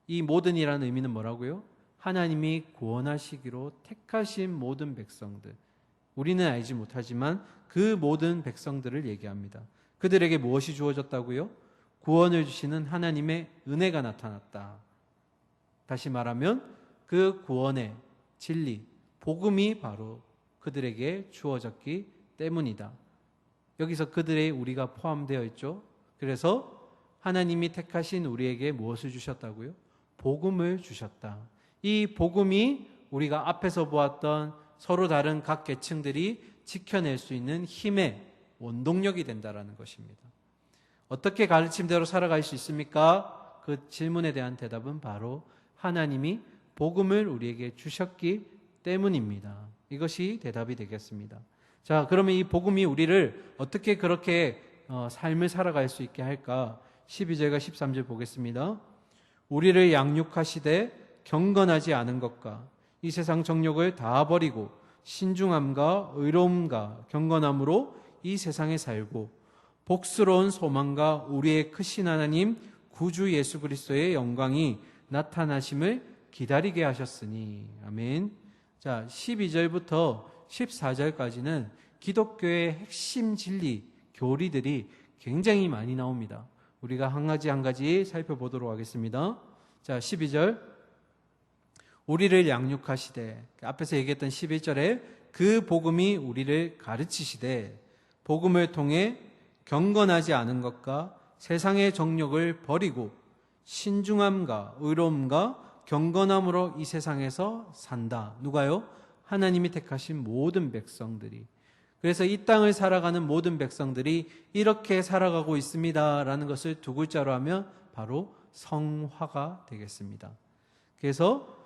이 모든이라는 의미는 뭐라고요? 하나님이 구원하시기로 택하신 모든 백성들. 우리는 알지 못하지만 그 모든 백성들을 얘기합니다. 그들에게 무엇이 주어졌다고요? 구원을 주시는 하나님의 은혜가 나타났다. 다시 말하면 그 구원의 진리, 복음이 바로 그들에게 주어졌기 때문이다. 여기서 그들의 우리가 포함되어 있죠. 그래서 하나님이 택하신 우리에게 무엇을 주셨다고요? 복음을 주셨다. 이 복음이 우리가 앞에서 보았던 서로 다른 각 계층들이 지켜낼 수 있는 힘의 원동력이 된다는 것입니다. 어떻게 가르침대로 살아갈 수 있습니까? 그 질문에 대한 대답은 바로 하나님이 복음을 우리에게 주셨기 때문입니다. 이것이 대답이 되겠습니다. 자, 그러면 이 복음이 우리를 어떻게 그렇게 삶을 살아갈 수 있게 할까? 12절과 13절 보겠습니다. 우리를 양육하시되 경건하지 않은 것과 이 세상 정욕을 다 버리고 신중함과 의로움과 경건함으로 이 세상에 살고 복스러운 소망과 우리의 크신 하나님 구주 예수 그리스도의 영광이 나타나심을 기다리게 하셨으니. 아멘. 자, 12절부터 14절까지는 기독교의 핵심 진리, 교리들이 굉장히 많이 나옵니다. 우리가 한 가지 한 가지 살펴보도록 하겠습니다. 자, 12절. 우리를 양육하시되, 앞에서 얘기했던 11절에 그 복음이 우리를 가르치시되 복음을 통해 경건하지 않은 것과 세상의 정욕을 버리고 신중함과 의로움과 경건함으로 이 세상에서 산다. 누가요? 하나님이 택하신 모든 백성들이. 그래서 이 땅을 살아가는 모든 백성들이 이렇게 살아가고 있습니다라는 것을 두 글자로 하면 바로 성화가 되겠습니다. 그래서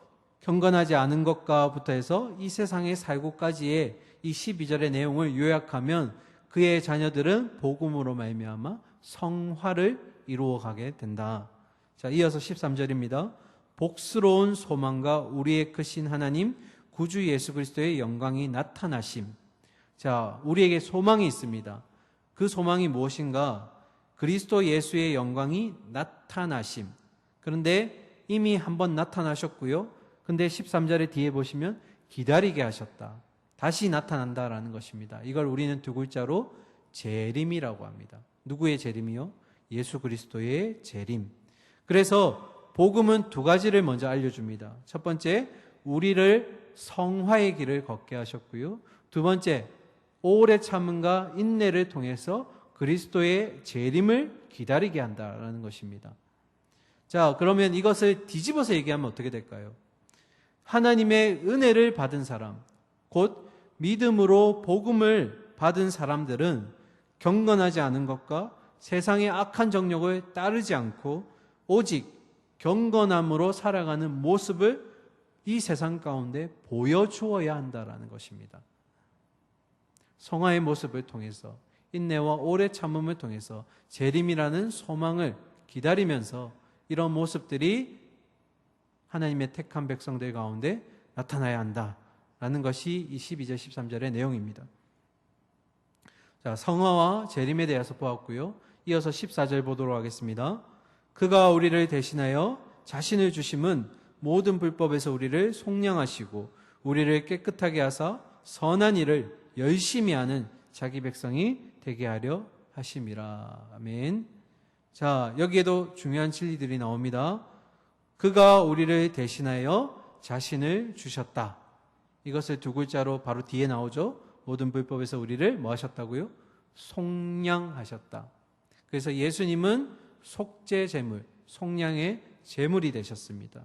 경건하지 않은 것과부터 해서 이 세상에 살고까지의 이 12절의 내용을 요약하면 그의 자녀들은 복음으로 말미암아 성화를 이루어가게 된다. 자, 이어서 13절입니다. 복스러운 소망과 우리의 크신 하나님 구주 예수 그리스도의 영광이 나타나심. 자, 우리에게 소망이 있습니다. 그 소망이 무엇인가? 그리스도 예수의 영광이 나타나심. 그런데 이미 한번 나타나셨고요. 근데 13절의 뒤에 보시면 기다리게 하셨다. 다시 나타난다라는 것입니다. 이걸 우리는 두 글자로 재림이라고 합니다. 누구의 재림이요? 예수 그리스도의 재림. 그래서 복음은 두 가지를 먼저 알려줍니다. 첫 번째, 우리를 성화의 길을 걷게 하셨고요. 두 번째, 오래 참음과 인내를 통해서 그리스도의 재림을 기다리게 한다라는 것입니다. 자, 그러면 이것을 뒤집어서 얘기하면 어떻게 될까요? 하나님의 은혜를 받은 사람, 곧 믿음으로 복음을 받은 사람들은 경건하지 않은 것과 세상의 악한 정욕을 따르지 않고 오직 경건함으로 살아가는 모습을 이 세상 가운데 보여주어야 한다라는 것입니다. 성화의 모습을 통해서 인내와 오래 참음을 통해서 재림이라는 소망을 기다리면서 이런 모습들이 하나님의 택한 백성들 가운데 나타나야 한다라는 것이 이 12절 13절의 내용입니다. 자, 성화와 재림에 대해서 보았고요. 이어서 14절 보도록 하겠습니다. 그가 우리를 대신하여 자신을 주심은 모든 불법에서 우리를 속량하시고 우리를 깨끗하게 하사 선한 일을 열심히 하는 자기 백성이 되게 하려 하심이라. 아멘. 자, 여기에도 중요한 진리들이 나옵니다. 그가 우리를 대신하여 자신을 주셨다. 이것을 두 글자로 바로 뒤에 나오죠. 모든 불법에서 우리를 뭐 하셨다고요? 속량하셨다. 그래서 예수님은 속죄 제물, 속량의 제물이 되셨습니다.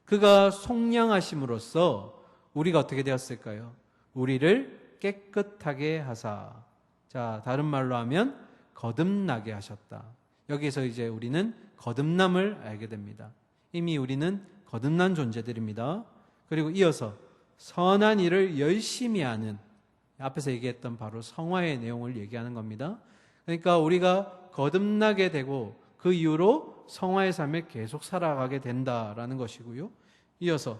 그가 속량하심으로써 우리가 어떻게 되었을까요? 우리를 깨끗하게 하사. 자, 다른 말로 하면 거듭나게 하셨다. 여기서 이제 우리는 거듭남을 알게 됩니다. 이미 우리는 거듭난 존재들입니다. 그리고 이어서 선한 일을 열심히 하는, 앞에서 얘기했던 바로 성화의 내용을 얘기하는 겁니다. 그러니까 우리가 거듭나게 되고 그 이후로 성화의 삶을 계속 살아가게 된다라는 것이고요. 이어서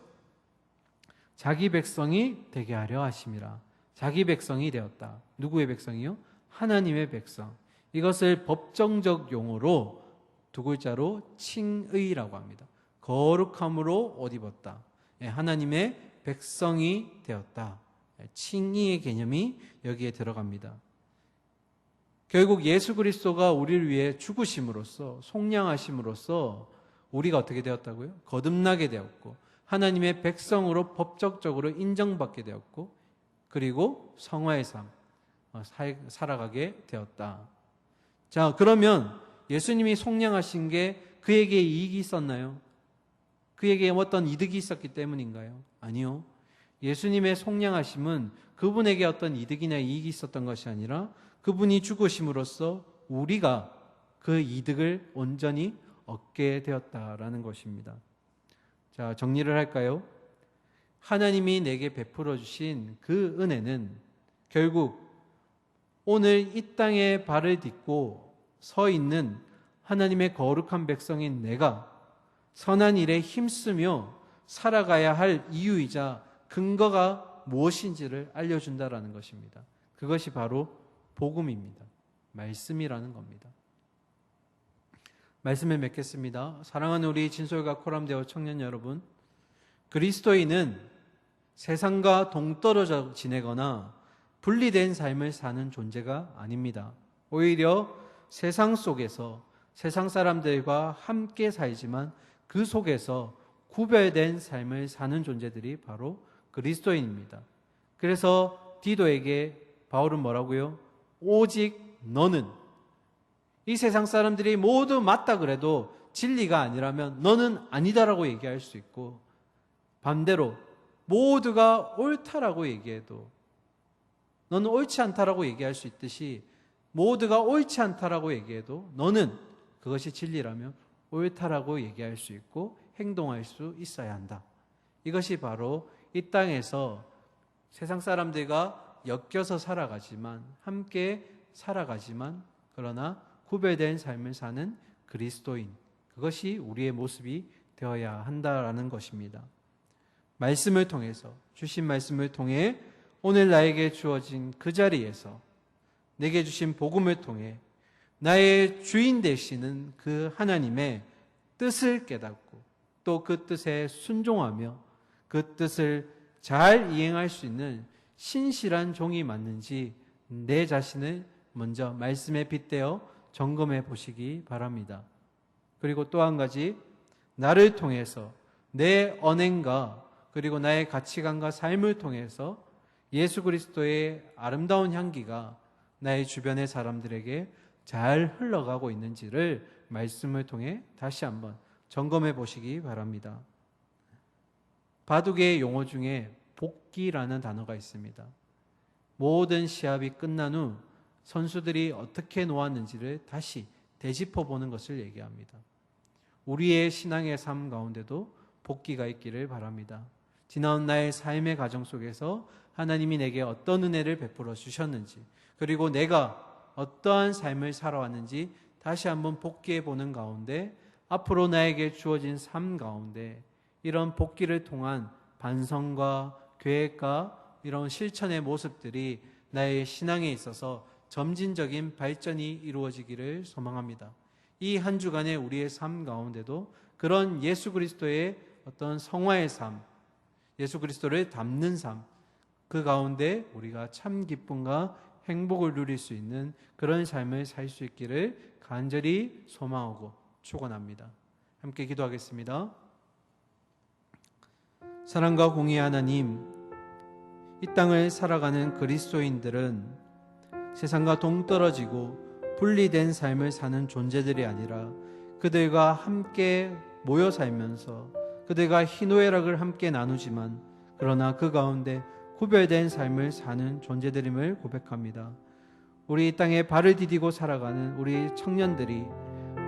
자기 백성이 되게 하려 하심이라. 자기 백성이 되었다. 누구의 백성이요? 하나님의 백성. 이것을 법정적 용어로 두 글자로 칭의라고 합니다. 거룩함으로 옷 입었다. 하나님의 백성이 되었다. 칭의의 개념이 여기에 들어갑니다. 결국 예수 그리스도가 우리를 위해 죽으심으로써, 속량하심으로써 우리가 어떻게 되었다고요? 거듭나게 되었고 하나님의 백성으로 법적으로 인정받게 되었고 그리고 성화의 삶 살아가게 되었다. 자, 그러면 예수님이 속량하신 게 그에게 이익이 있었나요? 그에게 어떤 이득이 있었기 때문인가요? 아니요. 예수님의 속량하심은 그분에게 어떤 이득이나 이익이 있었던 것이 아니라 그분이 죽으심으로써 우리가 그 이득을 온전히 얻게 되었다라는 것입니다. 자, 정리를 할까요? 하나님이 내게 베풀어 주신 그 은혜는 결국 오늘 이 땅에 발을 딛고 서 있는 하나님의 거룩한 백성인 내가 선한 일에 힘쓰며 살아가야 할 이유이자 근거가 무엇인지를 알려준다라는 것입니다. 그것이 바로 복음입니다. 말씀이라는 겁니다. 말씀을 맺겠습니다. 사랑하는 우리 진솔과 코람대오 청년 여러분, 그리스도인은 세상과 동떨어져 지내거나 분리된 삶을 사는 존재가 아닙니다. 오히려 세상 속에서 세상 사람들과 함께 살지만 그 속에서 구별된 삶을 사는 존재들이 바로 그리스도인입니다. 그래서 디도에게 바울은 뭐라고요? 오직 너는, 이 세상 사람들이 모두 맞다 그래도 진리가 아니라면 너는 아니다라고 얘기할 수 있고, 반대로 모두가 옳다라고 얘기해도 너는 옳지 않다라고 얘기할 수 있듯이, 모두가 옳지 않다라고 얘기해도 너는 그것이 진리라면 옳다라고 얘기할 수 있고 행동할 수 있어야 한다. 이것이 바로 이 땅에서 세상 사람들과 엮여서 살아가지만, 함께 살아가지만 그러나 구별된 삶을 사는 그리스도인, 그것이 우리의 모습이 되어야 한다라는 것입니다. 말씀을 통해서, 주신 말씀을 통해 오늘 나에게 주어진 그 자리에서 내게 주신 복음을 통해 나의 주인 되시는 그 하나님의 뜻을 깨닫고 또 그 뜻에 순종하며 그 뜻을 잘 이행할 수 있는 신실한 종이 맞는지 내 자신을 먼저 말씀에 빗대어 점검해 보시기 바랍니다. 그리고 또 한 가지, 나를 통해서 내 언행과 그리고 나의 가치관과 삶을 통해서 예수 그리스도의 아름다운 향기가 나의 주변의 사람들에게 잘 흘러가고 있는지를 말씀을 통해 다시 한번 점검해 보시기 바랍니다. 바둑의 용어 중에 복기라는 단어가 있습니다. 모든 시합이 끝난 후 선수들이 어떻게 놓았는지를 다시 되짚어 보는 것을 얘기합니다. 우리의 신앙의 삶 가운데도 복기가 있기를 바랍니다. 지나온 나의 삶의 과정 속에서 하나님이 내게 어떤 은혜를 베풀어 주셨는지, 그리고 내가 어떠한 삶을 살아왔는지 다시 한번 복기해 보는 가운데, 앞으로 나에게 주어진 삶 가운데 이런 복기를 통한 반성과 계획과 이런 실천의 모습들이 나의 신앙에 있어서 점진적인 발전이 이루어지기를 소망합니다. 이 한 주간의 우리의 삶 가운데도 그런 예수 그리스도의 어떤 성화의 삶, 예수 그리스도를 닮는 삶, 그 가운데 우리가 참 기쁨과 행복을 누릴 수 있는 그런 삶을 살 수 있기를 간절히 소망하고 축원합니다. 함께 기도하겠습니다. 사랑과 공의의 하나님, 이 땅을 살아가는 그리스도인들은 세상과 동떨어지고 분리된 삶을 사는 존재들이 아니라 그들과 함께 모여 살면서 그들과 희노애락을 함께 나누지만 그러나 그 가운데 구별된 삶을 사는 존재들임을 고백합니다. 우리 이 땅에 발을 디디고 살아가는 우리 청년들이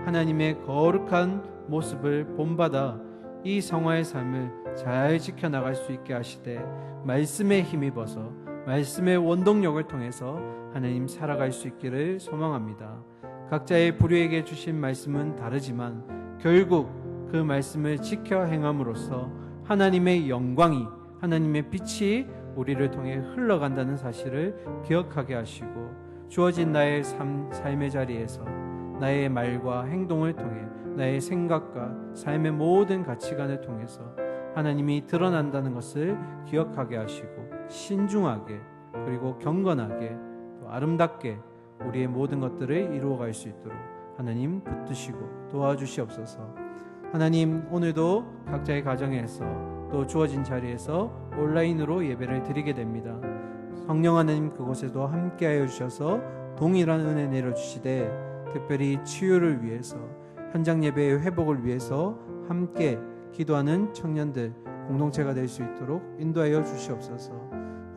하나님의 거룩한 모습을 본받아 이 성화의 삶을 잘 지켜나갈 수 있게 하시되, 말씀에 힘입어서 말씀의 원동력을 통해서 하나님 살아갈 수 있기를 소망합니다. 각자의 부류에게 주신 말씀은 다르지만 결국 그 말씀을 지켜 행함으로써 하나님의 영광이, 하나님의 빛이 우리를 통해 흘러간다는 사실을 기억하게 하시고, 주어진 나의 삶의 자리에서 나의 말과 행동을 통해 나의 생각과 삶의 모든 가치관을 통해서 하나님이 드러난다는 것을 기억하게 하시고, 신중하게 그리고 경건하게 또 아름답게 우리의 모든 것들을 이루어갈 수 있도록 하나님 붙드시고 도와주시옵소서. 하나님, 오늘도 각자의 가정에서 또 주어진 자리에서 온라인으로 예배를 드리게 됩니다. 성령 하나님, 그곳에도 함께하여 주셔서 동일한 은혜 내려주시되, 특별히 치유를 위해서, 현장 예배의 회복을 위해서 함께 기도하는 청년들 공동체가 될 수 있도록 인도하여 주시옵소서.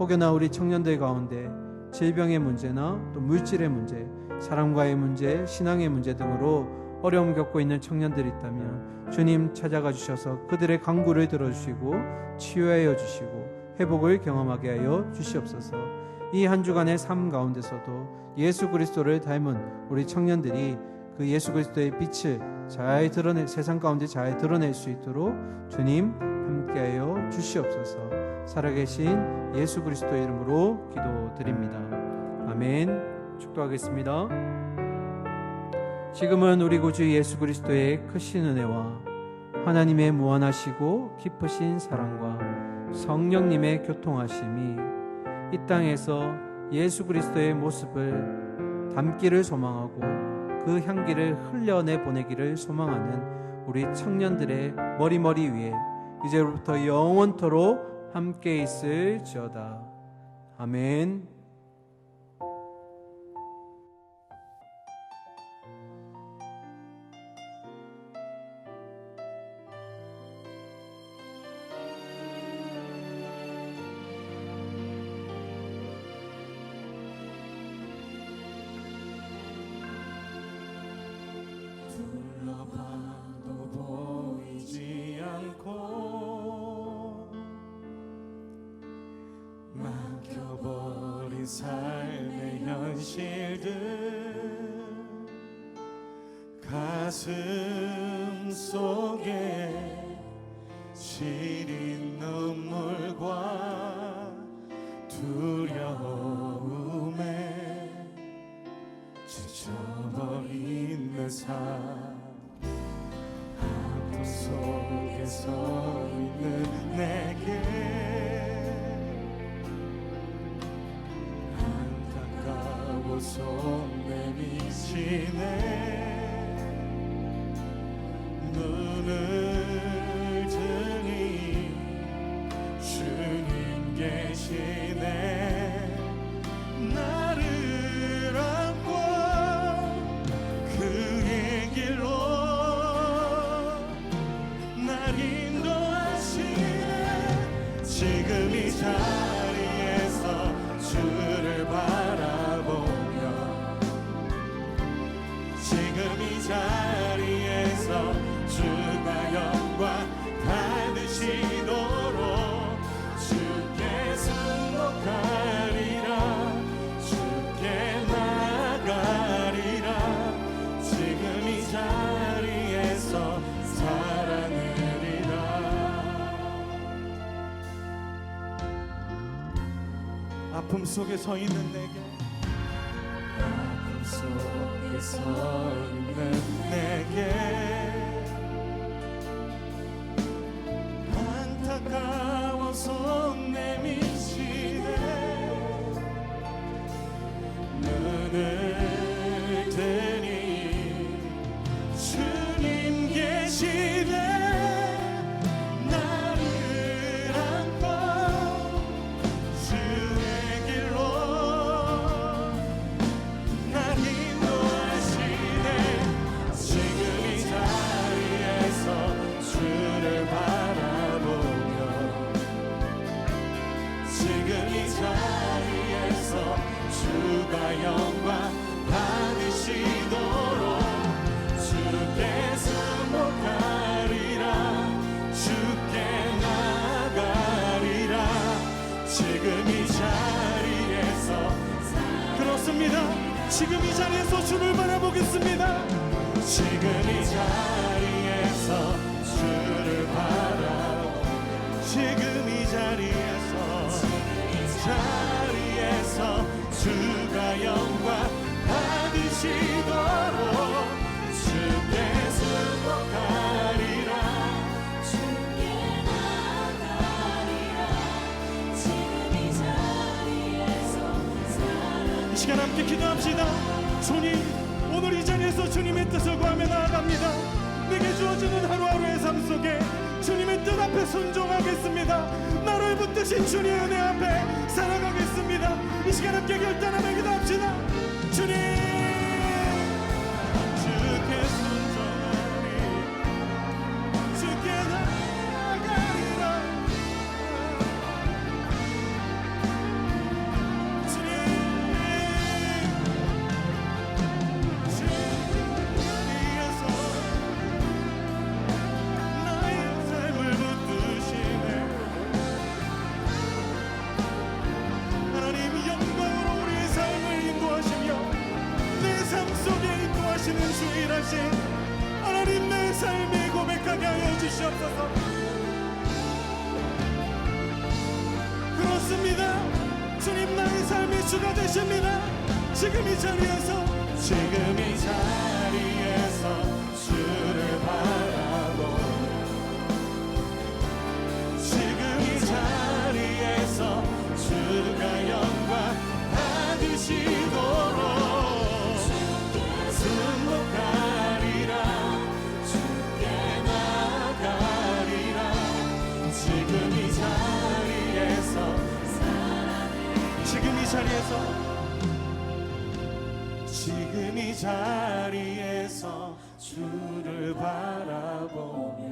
혹여나 우리 청년들 가운데 질병의 문제나 또 물질의 문제, 사람과의 문제, 신앙의 문제 등으로 어려움 겪고 있는 청년들이 있다면 주님 찾아가 주셔서 그들의 간구를 들어주시고 치유하여 주시고 회복을 경험하게 하여 주시옵소서. 이 한 주간의 삶 가운데서도 예수 그리스도를 닮은 우리 청년들이 그 예수 그리스도의 빛을 잘 드러내 세상 가운데 잘 드러낼 수 있도록 주님 함께하여 주시옵소서. 살아계신 예수 그리스도 이름으로 기도드립니다. 아멘. 축도하겠습니다. 지금은 우리 구주 예수 그리스도의 크신 은혜와 하나님의 무한하시고 깊으신 사랑과 성령님의 교통하심이 이 땅에서 예수 그리스도의 모습을 담기를 소망하고 그 향기를 흘려내 보내기를 소망하는 우리 청년들의 머리 위에 이제부터 영원토록 함께 있을지어다. 아멘. 둘러봐도 보이지 않고 막혀버린 삶의 현실들 가슴 속에 시린 눈물과 두려움에 지쳐버린 내 삶 아픔 속에 서 있는 내게 안타까워 손 내미시네. 눈을 뜨니 주님 계시네. 나를 안고 그의 길로 날 인도하시네. 지금 이 자리에서 주를 바라보며 지금 이 자리에서 주가 영광 받으시도록 주께 승복하리라. 주께 나가리라. 지금 이 자리에서 살아내리라. 아픔 속에 서 있는 내게 아픔 속에 서 있는 내게 안타까워 손 내미시네. 눈을 뜨니 주님 계시네. 나를 안고 주의 길로 날 인도하시네. 지금 이 자리에서 주를 바라보며 지금 이 자리에서 주가 영광 받으시도록 주께 승복하리라. 주께 나가리라. 지금 이 자리에서 그렇습니다. 지금 이 자리에서 주를 바라보겠습니다. 지금 이 자리에서 주를 바라보 지금 이 자리에서 주가 영광 받으시도록 주께 승복하리라. 주께 나가리라. 지금 이 자리에서 이 시간 함께 기도합시다. 주님, 오늘 이 자리에서 주님의 뜻을 구하며 나아갑니다. 내게 주어지는 하루하루의 삶 속에 주님의 뜻 앞에 순종하겠습니다. 나를 붙드신 주님의 은혜 앞에 살아가겠습니다. 이 시간 함께 결단하며 기도합시다. 주님, 주께 순종하리. 주께 나아가리라. 주님, 주님께서 주가 되십니다. 지금 이 자리에서 주를 바라보 지금 이 자리에서 주가 영광 받으시도록 승복하리라 주께 나가리라 지금 이 자리에서 지금 이 자리에서 지금 이 자리에서 주를 바라보며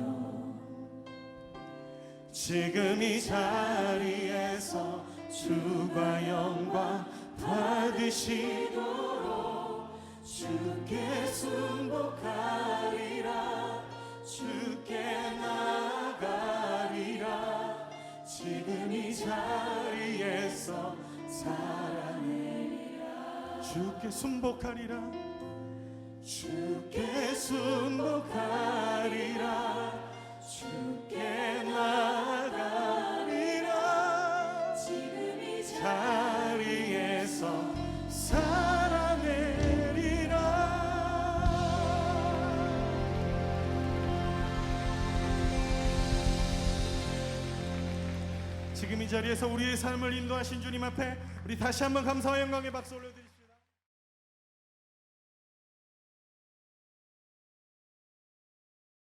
지금 이 자리에서 주가 영광 받으시도록 주께 순복하리라 주께 나가리라 지금 이 자리에서 살아내리라 주께 순복하리라 주께 순복하리라 주께 나가리라 지금 이 자리에서 살아내리라 지금 이 자리에서 우리의 삶을 인도하신 주님 앞에 우리 다시 한번 감사와 영광의 박수 올려드립니다.